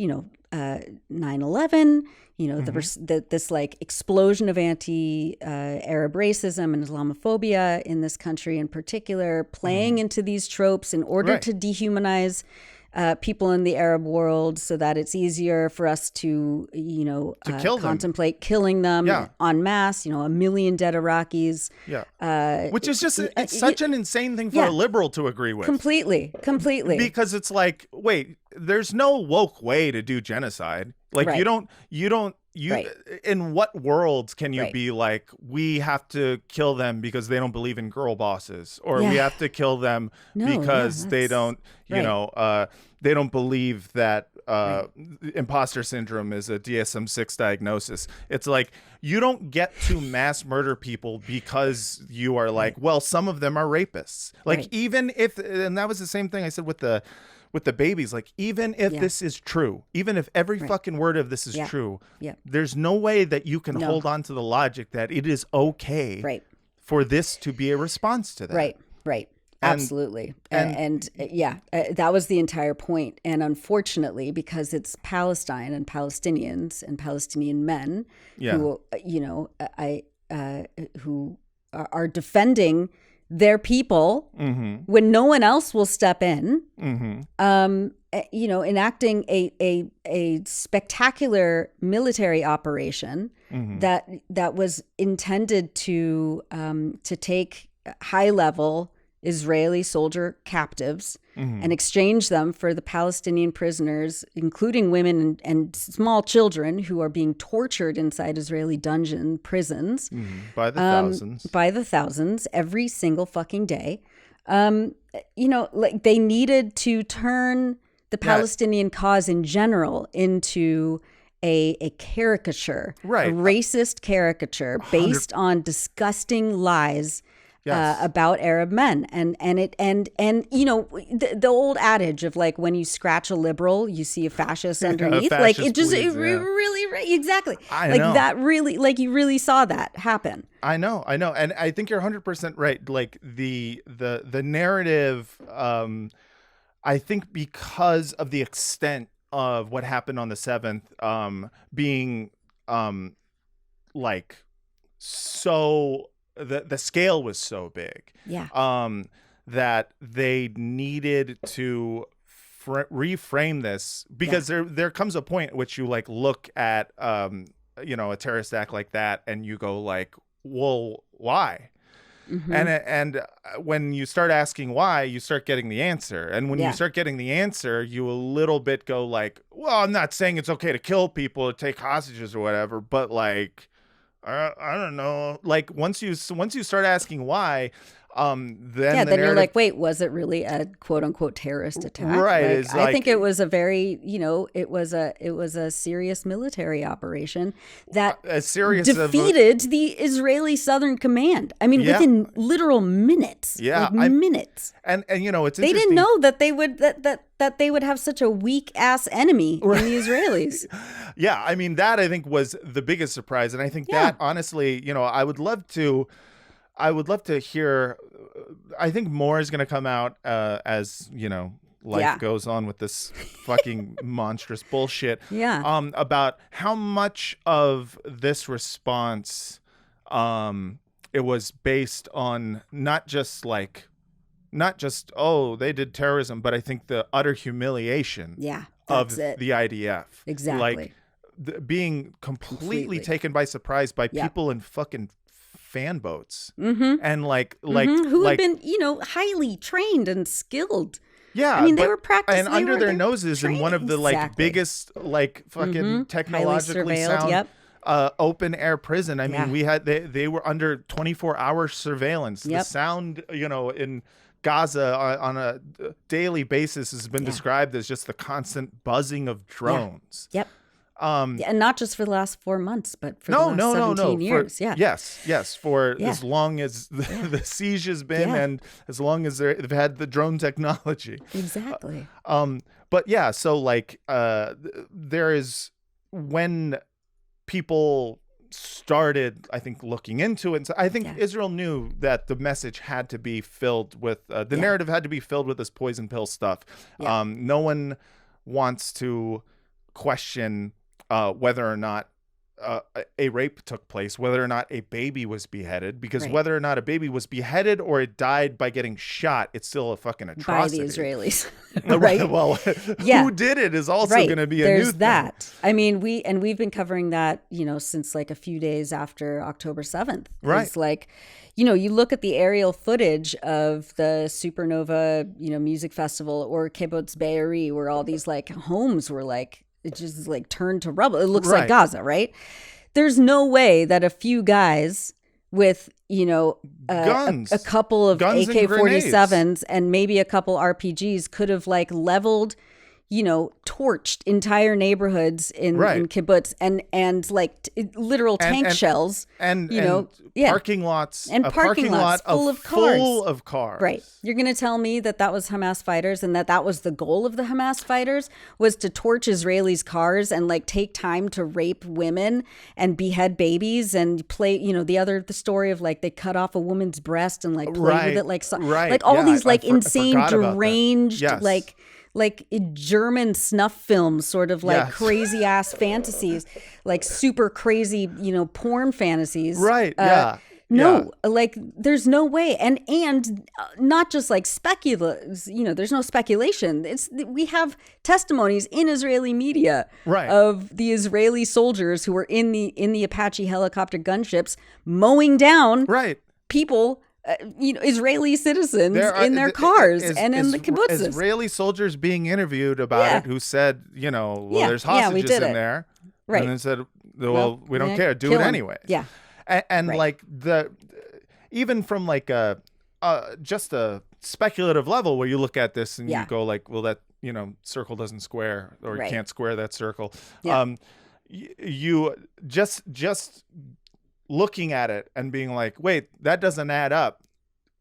9/11. This like explosion of anti-Arab racism and Islamophobia in this country in particular, playing into these tropes in order to dehumanize people in the Arab world so that it's easier for us to contemplate killing them en masse, 1 million dead Iraqis. Which is just such an insane thing for a liberal to agree with. Completely. Because it's like, wait, there's no woke way to do genocide. Like in what worlds can you be like, we have to kill them because they don't believe in girl bosses, or we have to kill them because they don't, they don't believe that imposter syndrome is a DSM-6 diagnosis. It's like, you don't get to mass murder people because you are like, well, some of them are rapists. Like even if, and that was the same thing I said with the babies, like even if this is true, even if every fucking word of this is true, there's no way that you can hold on to the logic that it is okay for this to be a response to that. Right. Absolutely. And that was the entire point. And unfortunately, because it's Palestine and Palestinians and Palestinian men who, who are defending their people when no one else will step in, enacting a spectacular military operation that was intended to take high-level Israeli soldier captives and exchange them for the Palestinian prisoners, including women and small children who are being tortured inside Israeli dungeon prisons by the thousands every single fucking day. Like they needed to turn the Palestinian cause in general into a caricature, a racist caricature based on disgusting lies about Arab men, and the old adage of like, when you scratch a liberal, you see a fascist underneath. Like it just really exactly. I know. That really, like, you really saw that happen. I know, and I think you're 100% right. Like the narrative, I think because of the extent of what happened on the 7th, being like so. The scale was so big that they needed to reframe this, because there comes a point at which you like look at a terrorist act like that and you go like, well, why? And when you start asking why, you start getting the answer. And when you start getting the answer, you a little bit go like, well, I'm not saying it's okay to kill people or take hostages or whatever, but like, I don't know. Like once you start asking why, then you're like, wait, was it really a quote unquote terrorist attack? Right. I think it was a very, it was a serious military operation that defeated the Israeli Southern Command. I mean, within literal minutes. Yeah, minutes. And it's interesting. They didn't know that they would that they would have such a weak ass enemy in the Israelis. Yeah, I mean, that I think was the biggest surprise, and I think that honestly, I would love to hear. I think more is going to come out as life goes on with this fucking monstrous bullshit. Yeah. About how much of this response, it was based on not just they did terrorism, but I think the utter humiliation. Of the IDF. Exactly. Like being completely taken by surprise by people in fucking fan boats, and like who had been highly trained and skilled. Yeah, I mean, they were practicing and under their noses in one of the like biggest like fucking technologically sound open air prison. I mean, we had they were under 24-hour surveillance. The sound in Gaza on a daily basis has been described as just the constant buzzing of drones. And not just for the last 4 months, but for the last 17 years. Yes. For as long as the siege has been and as long as they've had the drone technology. Exactly. But yeah, so like there is, when people started, I think, looking into it, and so I think Israel knew that the message had to be filled with the narrative had to be filled with this poison pill stuff. No one wants to question whether or not a rape took place, whether or not a baby was beheaded, because whether or not a baby was beheaded or it died by getting shot, it's still a fucking atrocity. By the Israelis, right? Well, who did it is also going to be a new thing. There's that. I mean, we've been covering that, since like a few days after October 7th. Right. It's like, you look at the aerial footage of the Supernova, music festival, or Kibbutz Be'eri, where all these like homes were like, it just like turned to rubble. It looks like Gaza, right? There's no way that a few guys with, guns, a couple of guns AK-47s and maybe a couple RPGs could have like leveled, torched entire neighborhoods in kibbutz and like literal tank shells and parking lots and parking lots full of cars. Right. You're going to tell me that was Hamas fighters and that was the goal of the Hamas fighters, was to torch Israelis' cars and like take time to rape women and behead babies and play, the story of like they cut off a woman's breast and like play with it like all these like insane deranged like German snuff films, sort of like crazy ass fantasies, like super crazy, porn fantasies. Right. Like there's no way. And not just like there's no speculation. We have testimonies in Israeli media of the Israeli soldiers who were in the Apache helicopter gunships mowing down people, Israeli citizens in their cars and in the kibbutzes. Israeli soldiers being interviewed about it who said, there's hostages in there. Right. And then said, well, we don't care. Do it anyway. Yeah. And like even from like just a speculative level where you look at this and you go like, well, that, circle doesn't square, or you can't square that circle. Yeah. You just looking at it and being like, wait, that doesn't add up.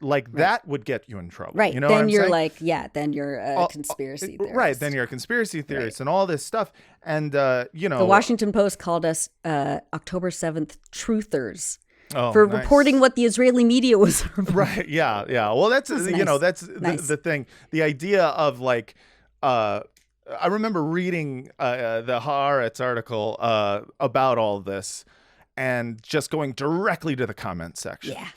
Like that would get you in trouble. Right. You know then you're saying? like, then you're a conspiracy theorist. Right. Then you're a conspiracy theorist and all this stuff. And, The Washington Post called us October 7th truthers for reporting what the Israeli media was reporting. Right. Yeah. Yeah. Well, that's, that's the thing. The idea of like, I remember reading the Haaretz article about all this, and just going directly to the comment section. Yeah.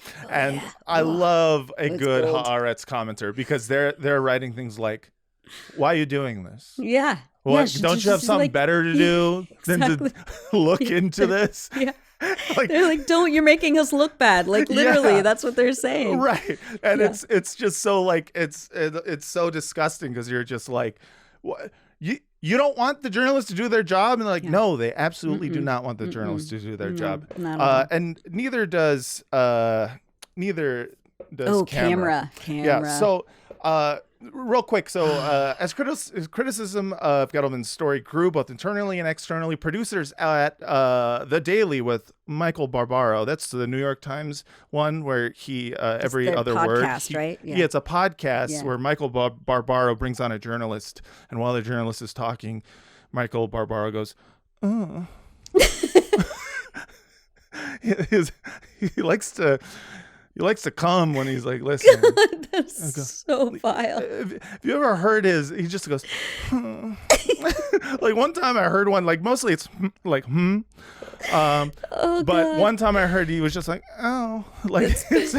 I love a good Haaretz commenter, because they're writing things like, why are you doing this? Yeah. What? Don't you have something better to do than to look into this? Yeah. They're like, you're making us look bad. Like literally, that's what they're saying. Right. And it's just so like, it's so disgusting, because you're just like, what? You don't want the journalists to do their job? And they're like, no, they absolutely do not want the journalists to do their job. And neither does camera. Yeah. So real quick. So as criticism of Gettleman's story grew both internally and externally, producers at The Daily with Michael Barbaro, that's the New York Times one where he every other word. Right? Yeah, it's a podcast where Michael Barbaro brings on a journalist, and while the journalist is talking, Michael Barbaro goes, oh. He likes to come when he's like, listen. God, that's so vile. Have you ever heard he just goes, like one time I heard one, like mostly it's like, but God. one time I heard he was just like, oh, like it's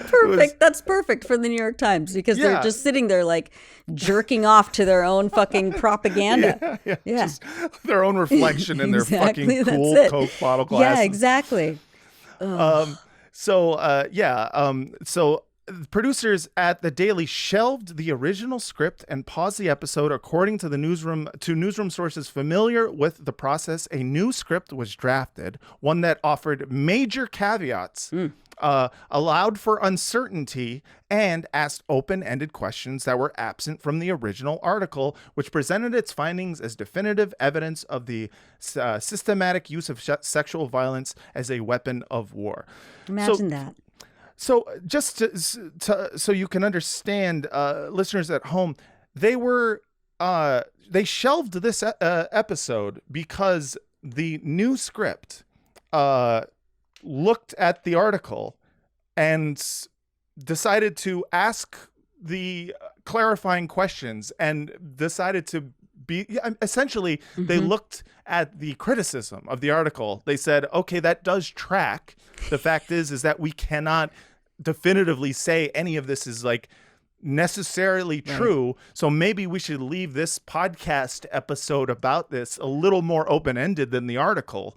perfect. That's perfect for the New York Times, because they're just sitting there like jerking off to their own fucking propaganda. Yeah. Just their own reflection in their fucking cool Coke bottle glasses. Yeah, exactly. So producers at the Daily shelved the original script and paused the episode. According to the newsroom sources familiar with the process, a new script was drafted, one that offered major caveats, allowed for uncertainty, and asked open-ended questions that were absent from the original article, which presented its findings as definitive evidence of the systematic use of sexual violence as a weapon of war. Imagine that. So just so you can understand, listeners at home, they shelved this episode because the new script looked at the article and decided to ask the clarifying questions and decided to essentially they looked at the criticism of the article. They said, okay, that does track. The fact is that we cannot definitively say any of this is like necessarily true. So maybe we should leave this podcast episode about this a little more open-ended than the article.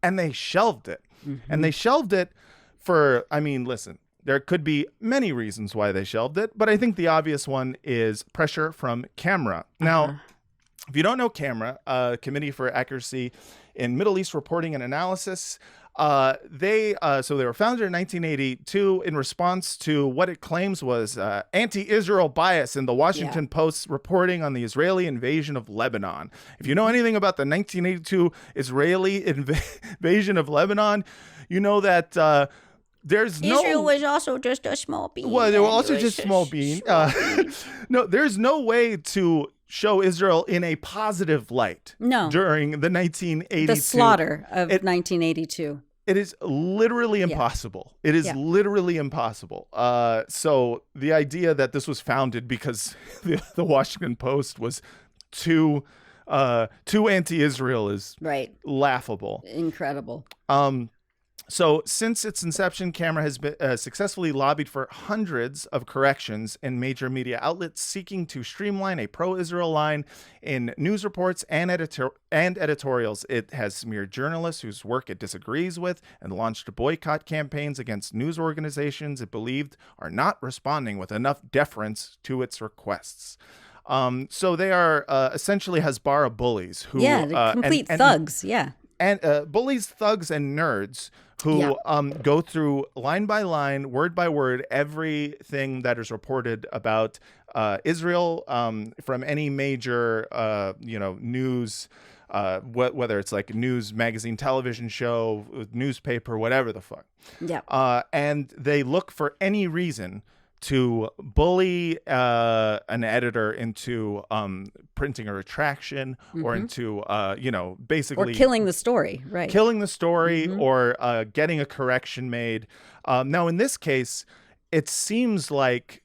And they shelved it. And they shelved it for, I mean, listen, there could be many reasons why they shelved it, but I think the obvious one is pressure from CAMRA. Now, if you don't know CAMRA, Committee for Accuracy in Middle East Reporting and Analysis, they were founded in 1982 in response to what it claims was anti-Israel bias in the Washington Post's reporting on the Israeli invasion of Lebanon. If you know anything about the 1982 Israeli invasion of Lebanon, you know that Israel was also just a small bean. Well, they were also just a small bean. No, there's no way to show Israel in a positive light. No. During the 1982. The slaughter of 1982. It is literally impossible. It is literally impossible. So the idea that this was founded because the Washington Post was too anti-Israel is laughable. Incredible. So since its inception, CAMRA has been successfully lobbied for hundreds of corrections in major media outlets seeking to streamline a pro-Israel line in news reports and editorials. It has smeared journalists whose work it disagrees with and launched boycott campaigns against news organizations it believed are not responding with enough deference to its requests. So they are essentially Hasbara bullies who complete thugs. And bullies, thugs, and nerds who go through line by line, word by word, everything that is reported about Israel from any major, news, whether it's like news, magazine, television show, newspaper, whatever the fuck. And they look for any reason to bully an editor into printing a retraction or into, basically... Or killing the story, right. Killing the story or getting a correction made. Now, in this case, it seems like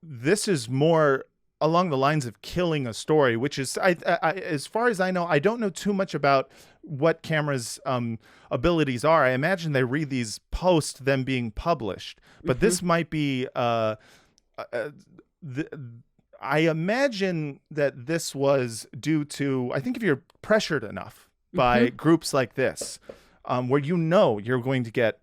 this is more along the lines of killing a story, which is, I as far as I know, I don't know too much about what CAMRA's abilities are. I imagine they read these posts, them being published, but this might be, I imagine that this was due to, I think if you're pressured enough by groups like this, where you're going to get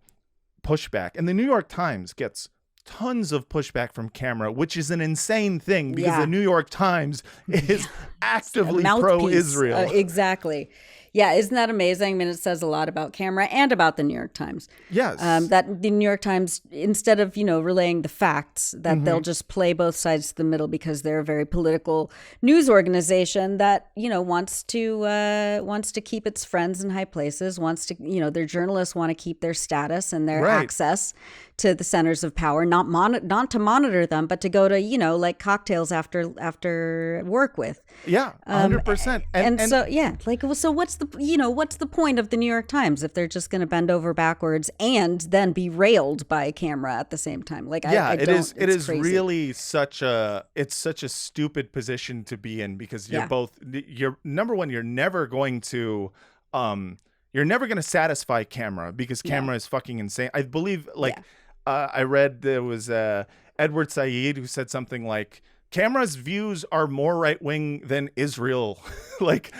pushback, and the New York Times gets tons of pushback from CAMRA, which is an insane thing because the New York Times is actively pro-Israel. Exactly. Yeah, isn't that amazing? I mean, it says a lot about CAMRA and about the New York Times. Yes. That the New York Times, instead of, relaying the facts, that they'll just play both sides to the middle because they're a very political news organization that, wants to keep its friends in high places, wants to, their journalists want to keep their status and their access to the centers of power, not to monitor them, but to go to, like cocktails after work with. Yeah, 100%. So what's the point of the New York Times if they're just going to bend over backwards and then be railed by CAMRA at the same time? It is really such a stupid position to be in because you're number one, you're never going to satisfy CAMRA because CAMRA is fucking insane. I believe I read there was Edward Said who said something like, CAMRA's views are more right-wing than Israel, like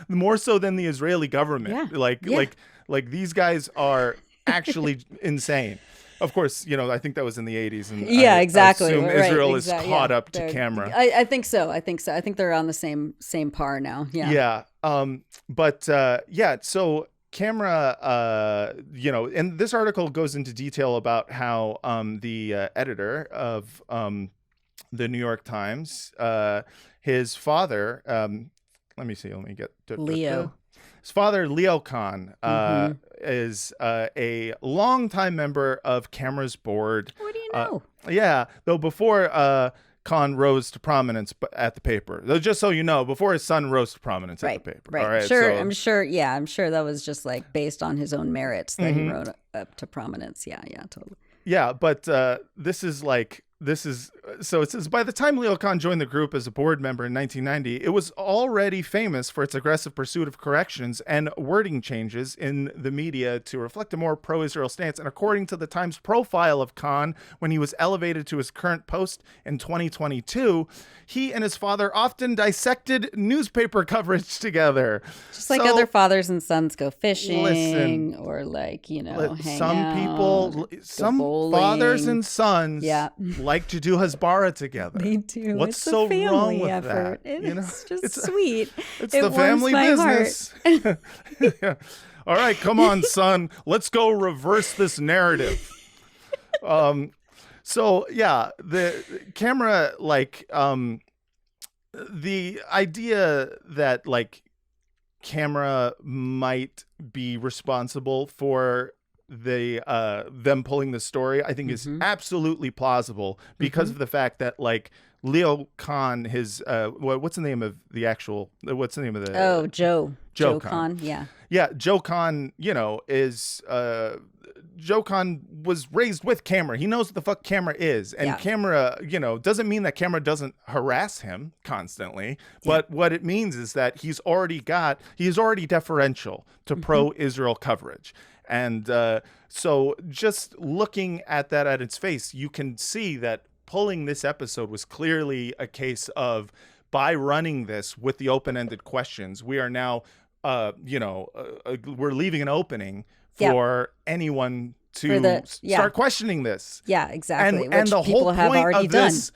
more so than the Israeli government. Like these guys are actually insane. Of course, I think that was in the 80s. And Yeah, I exactly. assume Right, Israel is caught up to camera. I think so. I think they're on the same par now. Yeah. Yeah. So camera, and this article goes into detail about how the editor of the New York Times, his father, let me get Leo. His father, Leo Kahn, is a longtime member of Camera's board. What do you know? Yeah, though before Kahn rose to prominence at the paper. Though, just so you know, before his son rose to prominence at the paper. Right. All right. Sure. So, I'm sure. Yeah. I'm sure that was just like based on his own merits that he rose up to prominence. Yeah. Yeah. Totally. Yeah, but so it says, by the time Leo Kahn joined the group as a board member in 1990, it was already famous for its aggressive pursuit of corrections and wording changes in the media to reflect a more pro-Israel stance. And according to the Times profile of Kahn, when he was elevated to his current post in 2022, he and his father often dissected newspaper coverage together. Just like other fathers and sons go fishing or like, hang out, some bowling. fathers and sons like to do Hasbara together. They do. What's it's so a family wrong with effort. that? It's just sweet. It's it the family business. Yeah. All right, come on, son. Let's go reverse this narrative. So yeah, the camera, the idea that camera might be responsible for them pulling the story, I think is absolutely plausible because of the fact that Leo Kahn, his what's the name of the Joe Kahn. Yeah, Joe Kahn, is Joe Kahn was raised with camera. He knows what the fuck camera is. And camera, doesn't mean that camera doesn't harass him constantly. But what it means is that he's already deferential to pro-Israel coverage. And so just looking at that at its face, you can see that pulling this episode was clearly a case of, by running this with the open-ended questions, we are now, we're leaving an opening for anyone to start questioning this. Yeah, exactly. And the whole point of this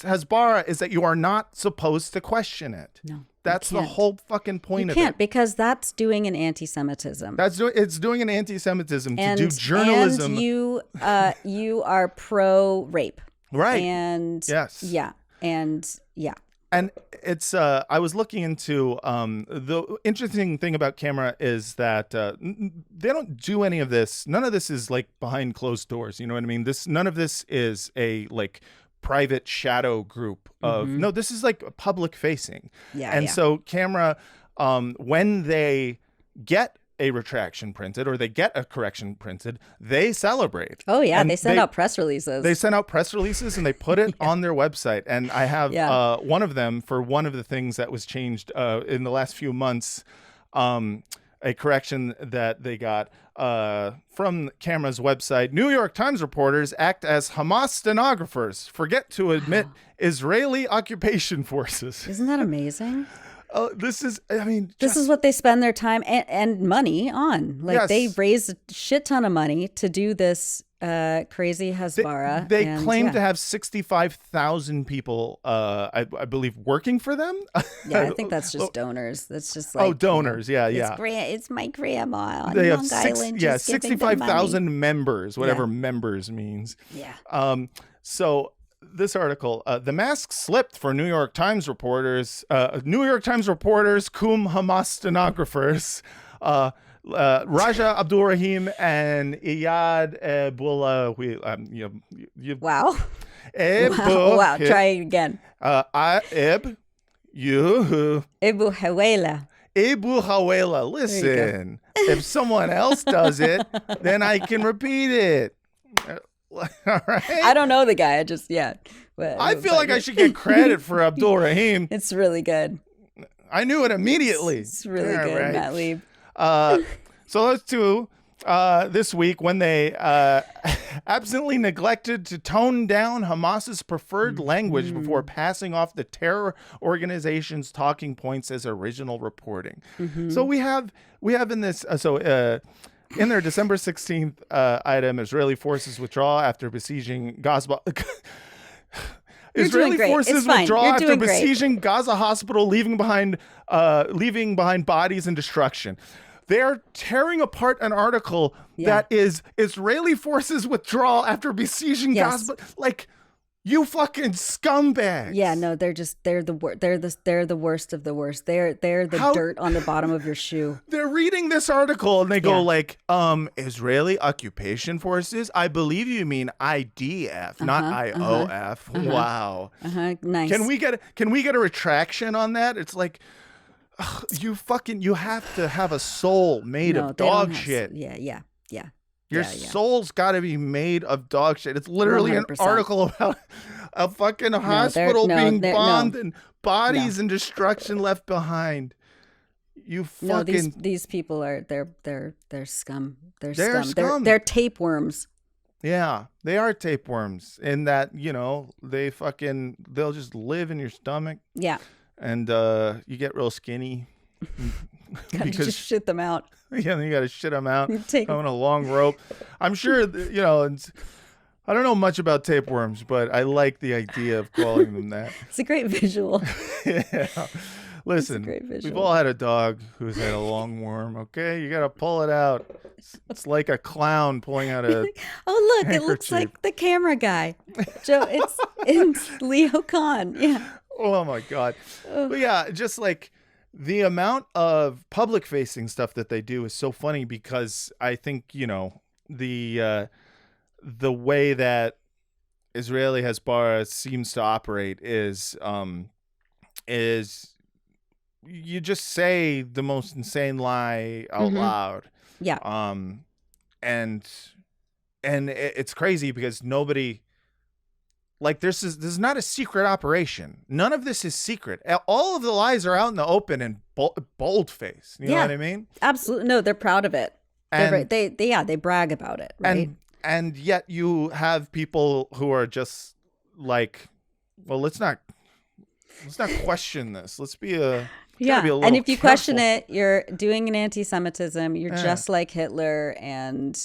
Hasbara is that you are not supposed to question it. No. That's the whole fucking point of it. You can't, because that's doing an anti-Semitism. It's doing an anti-Semitism to do journalism. And you are pro-rape. Right. And yes. Yeah. And yeah. And it's I was looking into the interesting thing about camera is that they don't do any of this. None of this is behind closed doors. You know what I mean? None of this is a private shadow group of no. This is public facing. Yeah. And so camera, when they get a retraction printed or they get a correction printed, they celebrate. Oh yeah, and they send out press releases. They send out press releases and they put it on their website. And I have one of them for one of the things that was changed in the last few months, a correction that they got from Camera's website. New York Times reporters act as Hamas stenographers. Forget to admit Israeli occupation forces. Isn't that amazing? This is what they spend their time and money on. They raised a shit ton of money to do this crazy Hasbara. They claim to have 65,000 people, I believe, working for them. Yeah, I think that's just donors. That's just donors. Yeah. It's my grandma on they Long Island. Yeah, 65,000 members, whatever members means. Yeah. So this article, the mask slipped for New York Times reporters. New York Times reporters, cum Hamas stenographers. Raja Abdul Rahim and Iyad Wow. Wow. Try it again. Ebu Hawela. Ebu Hawela. Listen, if someone else does it, then I can repeat it. All right. I don't know the guy. I feel like I should get credit for Abdul Rahim. It's really good. I knew it immediately. It's really good, right. Matt Lieb. So those two, this week, when they absently neglected to tone down Hamas's preferred language before passing off the terror organization's talking points as original reporting. So we have in this. in their December 16th item, Israeli forces withdraw after besieging Gaza. Israeli forces withdraw after besieging Gaza hospital, leaving behind bodies and destruction. They're tearing apart an article that is Israeli forces withdraw after besieging Gaza. Like, you fucking scumbags. Yeah, no, they're the worst of the worst. They're the dirt on the bottom of your shoe. They're reading this article and they go like, Israeli occupation forces? I believe you mean IDF, not IOF. Wow. Nice. Can we get a retraction on that? It's like, you have to have a soul made of dog shit. Yeah. Your soul's got to be made of dog shit. It's literally 100%. An article about a fucking hospital being bombed and bodies and destruction left behind. You fucking these people are they're scum. They're scum. They're tapeworms. Yeah, they are tapeworms in that, they'll just live in your stomach. Yeah. And you get real skinny. Gotta just shit them out. Yeah, you got to shit them out. On a long rope. I'm sure, I don't know much about tapeworms, but I like the idea of calling them that. It's a great visual. Yeah. Listen, we've all had a dog who's had a long worm, okay? You got to pull it out. It's like a clown pulling out a Oh, look, it looks like the camera guy. Joe, it's Leo Kahn. Yeah. Oh, my God. But yeah, just like... the amount of public-facing stuff that they do is so funny because I think, the way that Israeli Hasbara seems to operate is you just say the most insane lie out loud. Yeah. And it's crazy because nobody... like, this is not a secret operation. None of this is secret. All of the lies are out in the open and bold-faced. You know what I mean? Absolutely. No, they're proud of it. They brag about it, right? And yet you have people who are just like, well, let's not question this. Let's be a... and if you question it, you're doing an anti-Semitism. You're just like Hitler, and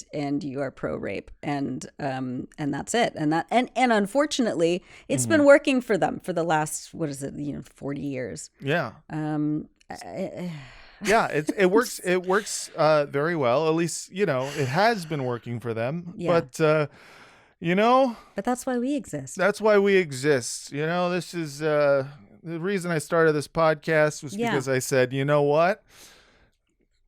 you are pro-rape, and that's it. And unfortunately, it's been working for them for the last 40 years. Yeah. Yeah, it works. It works very well. At least it has been working for them. Yeah. But But that's why we exist. That's why we exist. This is. The reason I started this podcast was because I said, you know what?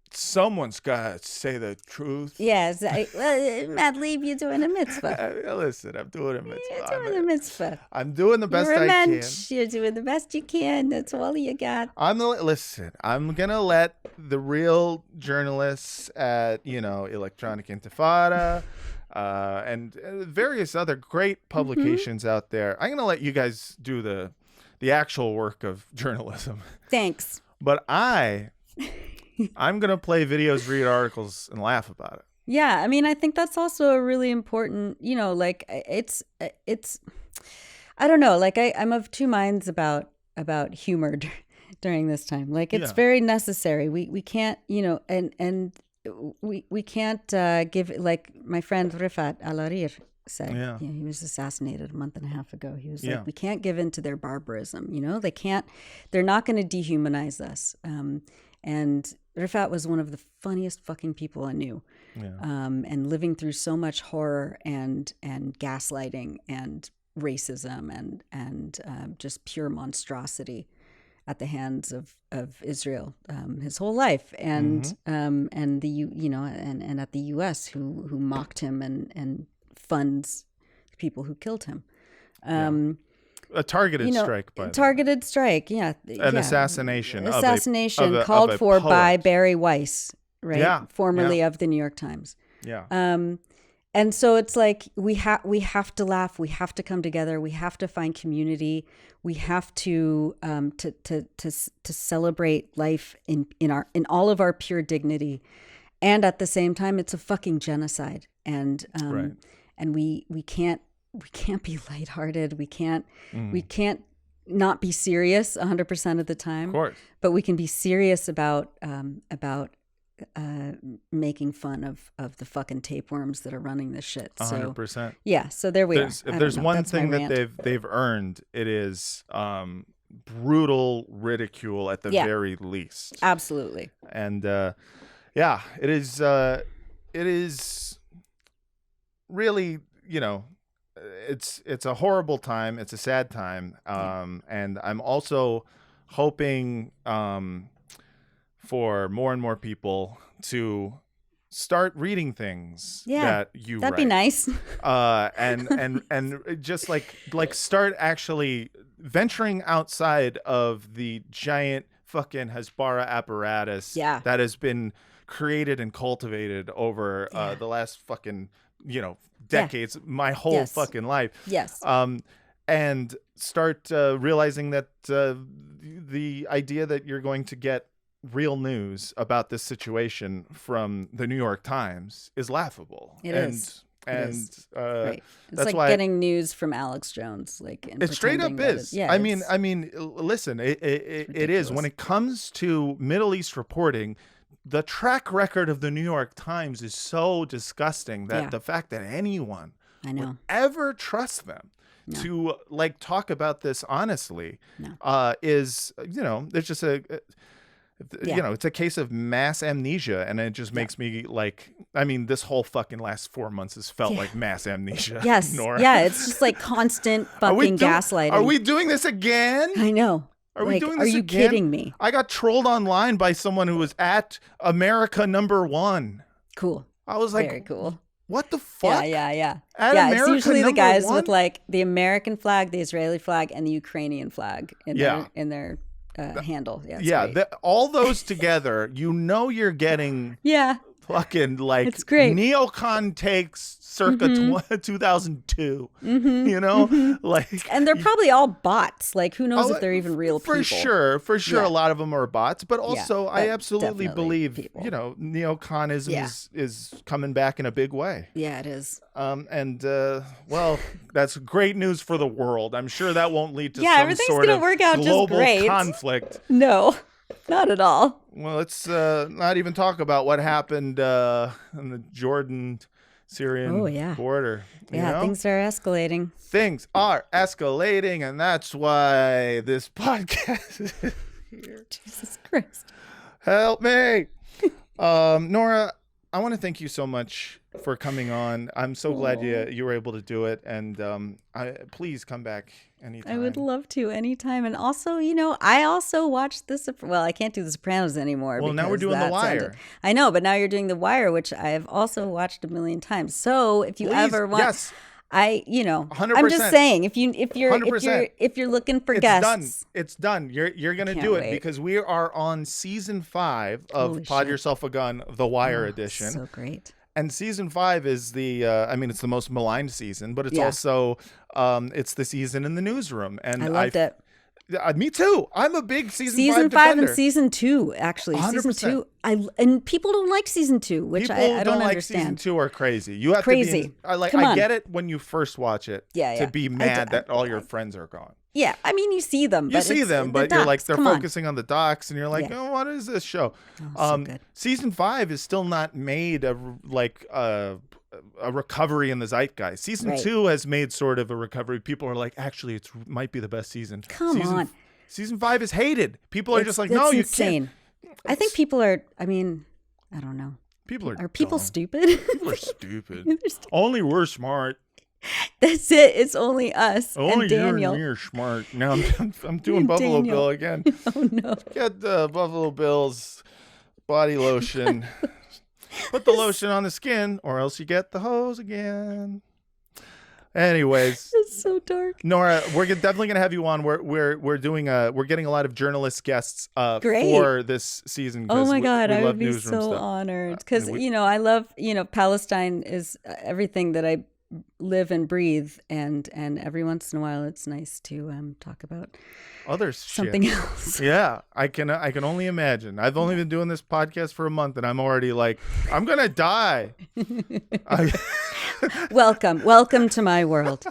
Someone's got to say the truth. Yes. Matt Lieb, you're doing a mitzvah. Listen, I'm doing a mitzvah. You're doing a mitzvah. I'm doing the best I can. You're a mensch. You're doing the best you can. That's all you got. I'm going to let the real journalists at, Electronic Intifada and various other great publications out there, I'm going to let you guys do the actual work of journalism. Thanks. But I'm going to play videos, read articles, and laugh about it. Yeah. I mean, I think that's also a really important, it's, I don't know, like I'm of two minds about humor during this time. Like it's very necessary. We can't, and we can't give, like my friend Rifat Al-Arir said, he was assassinated a month and a half ago. He was like, we can't give in to their barbarism. They're not going to dehumanize us. And Rifat was one of the funniest fucking people I knew. Yeah. And living through so much horror and gaslighting and racism and just pure monstrosity at the hands of Israel his whole life, and the and at the U.S. who mocked him and funds people who killed him. A targeted strike, an assassination called of a for poet. By Barry Weiss, right? Yeah. Formerly of the New York Times. Yeah. And so it's like we have to laugh. We have to come together. We have to find community. We have to celebrate life in all of our pure dignity, and at the same time, it's a fucking genocide. And and we can't be lighthearted. We can't not be serious 100% of the time. Of course. But we can be serious about making fun of the fucking tapeworms that are running this shit. So 100%. yeah, so there we are. If there's one thing that they've earned, it is brutal ridicule at the very least. Absolutely. And yeah, it is really, you know, it's a horrible time. It's a sad time. And I'm also hoping for more and more people to start reading things that you that'd write. be nice. And just like start actually venturing outside of the giant fucking Hasbara apparatus that has been created and cultivated over the last fucking, you know, decades, my whole fucking life. Yes. And start realizing that the idea that you're going to get real news about this situation from the New York Times is laughable. It is. Right. It's that's like why getting news from Alex Jones, like, and it straight up pretending that is. Yeah, I mean, listen, it is. When it comes to Middle East reporting, the track record of the New York Times is so disgusting that the fact that anyone would ever trust them to like talk about this honestly is, you know, there's just you know, it's a case of mass amnesia, and it just makes me like, I mean, this whole fucking last 4 months has felt like mass amnesia. Yes. Nora. Yeah, it's just like constant fucking gaslighting. Are we doing this again? I know. Are we doing this again? Are you kidding me? I got trolled online by someone who was at America #1. Cool. I was like, very cool. What the fuck? Yeah. At America America it's usually the guys #1? with like the American flag, the Israeli flag, and the Ukrainian flag in their handle. Yeah. All those together, you know, you're getting fucking like it's great. neocon takes circa 2002. You know, like, and they're probably all bots. Like, who knows if they're even real people? For sure, a lot of them are bots. But also, I absolutely believe people. you know, neoconism is coming back in a big way. Yeah, it is. Well, that's great news for the world. I'm sure that won't lead to some everything's sort gonna of work out global just great. conflict. No, not at all. Well, let's not even talk about what happened in the Jordan-Syrian border. You know? Things are escalating. Things are escalating, and that's why this podcast is here. Jesus Christ. Help me. Nora, I want to thank you so much for coming on. I'm so glad you were able to do it, and please come back anytime. I would love to anytime. And also, you know, I also watched this. Well, I can't do The Sopranos anymore. Well, now we're doing The Wire. Ended. I know, but now you're doing The Wire, which I've also watched a million times. So if you ever want, you know, 100%. I'm just saying, if you're looking for guests, it's done. You're gonna do it because we are on season 5 of Pod Yourself a Gun, The Wire edition. So great. And season 5 is I mean, it's the most maligned season, but it's also, it's the season in the newsroom. And I loved it. Me too. I'm a big season 5 defender. defender. And season 2, actually. 100%. Season 2, and people don't like season 2, which I don't like understand. Season 2 are crazy. You have crazy. to be, Come on. I get it when you first watch it. To be mad that all your friends are gone. Yeah, I mean, you see them. But you're like, they're focusing on the docs, and you're like, oh, what is this show? So good. Season 5 is still not made a recovery in the zeitgeist. Season 2 has made sort of a recovery. People are like, actually, it might be the best season. Come on. Season 5 is hated. People are just like, no, you insane. Can't. I think people are, I mean, I don't know. People are people dumb. Stupid? People are stupid. Only we're smart. That's it. It's only us only and Daniel. You and me are smart. Now I'm doing Buffalo Daniel. Bill again. Oh no! Get the Buffalo Bill's body lotion. Put the lotion on the skin, or else you get the hose again. Anyways, it's so dark. Nora, we're definitely gonna have you on. We're doing we're getting a lot of journalist guests for this season. Oh my God, we I love would be newsroom so stuff. honored because you know I love Palestine is everything that I live and breathe, and every once in a while it's nice to talk about other something else. Yeah, I can only imagine. I've only been doing this podcast for a month, and I'm already like, I'm gonna die. Welcome to my world.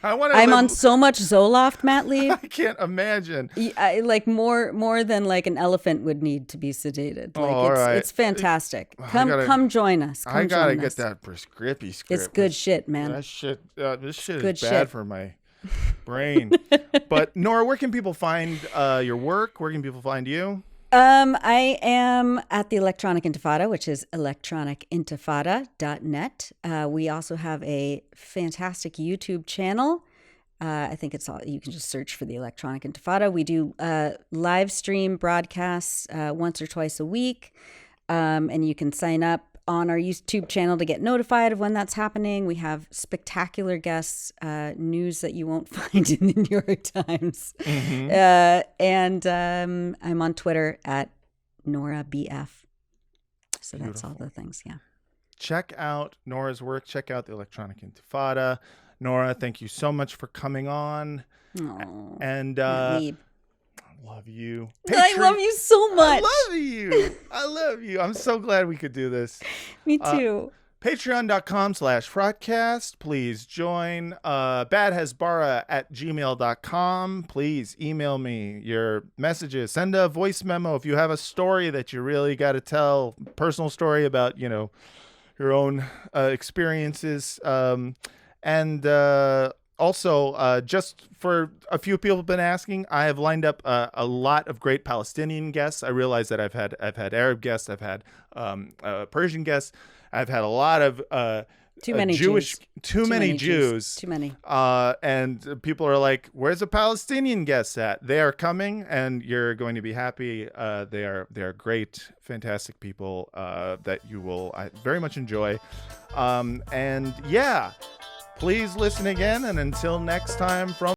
I'm on so much Zoloft, Matt Lieb. I can't imagine. Like more than like an elephant would need to be sedated. Like all right. It's fantastic. Come join us. I gotta get that prescripty script. It's good shit, man. This shit Good is bad shit. for my brain. But Nora, where can people find your work? Where can people find you? I am at the Electronic Intifada, which is electronicintifada.net. We also have a fantastic YouTube channel. I think it's all, you can just search for the Electronic Intifada. We do live stream broadcasts once or twice a week. And you can sign up on our YouTube channel to get notified of when that's happening. We have spectacular guests, news that you won't find in the New York Times. And I'm on Twitter at NoraBF. So that's all the things, yeah. Check out Nora's work. Check out the Electronic Intifada. Nora, thank you so much for coming on. Aww, and Lieb. I love you. I love you so much. I love you. I'm so glad we could do this. Me too. Patreon.com/Frotcast. Please join. badhasbara@gmail.com. Please email me your messages. Send a voice memo if you have a story that you really got to tell. Personal story about, your own experiences. Also, just for a few people have been asking, I have lined up a lot of great Palestinian guests. I realize that I've had Arab guests, I've had Persian guests, I've had a lot of too many Jewish, Jews. Too many Jews. Too many. And people are like, "Where's the Palestinian guests at?" They are coming, and you're going to be happy. They are great, fantastic people that you will very much enjoy. And yeah. Please listen again, and until next time, from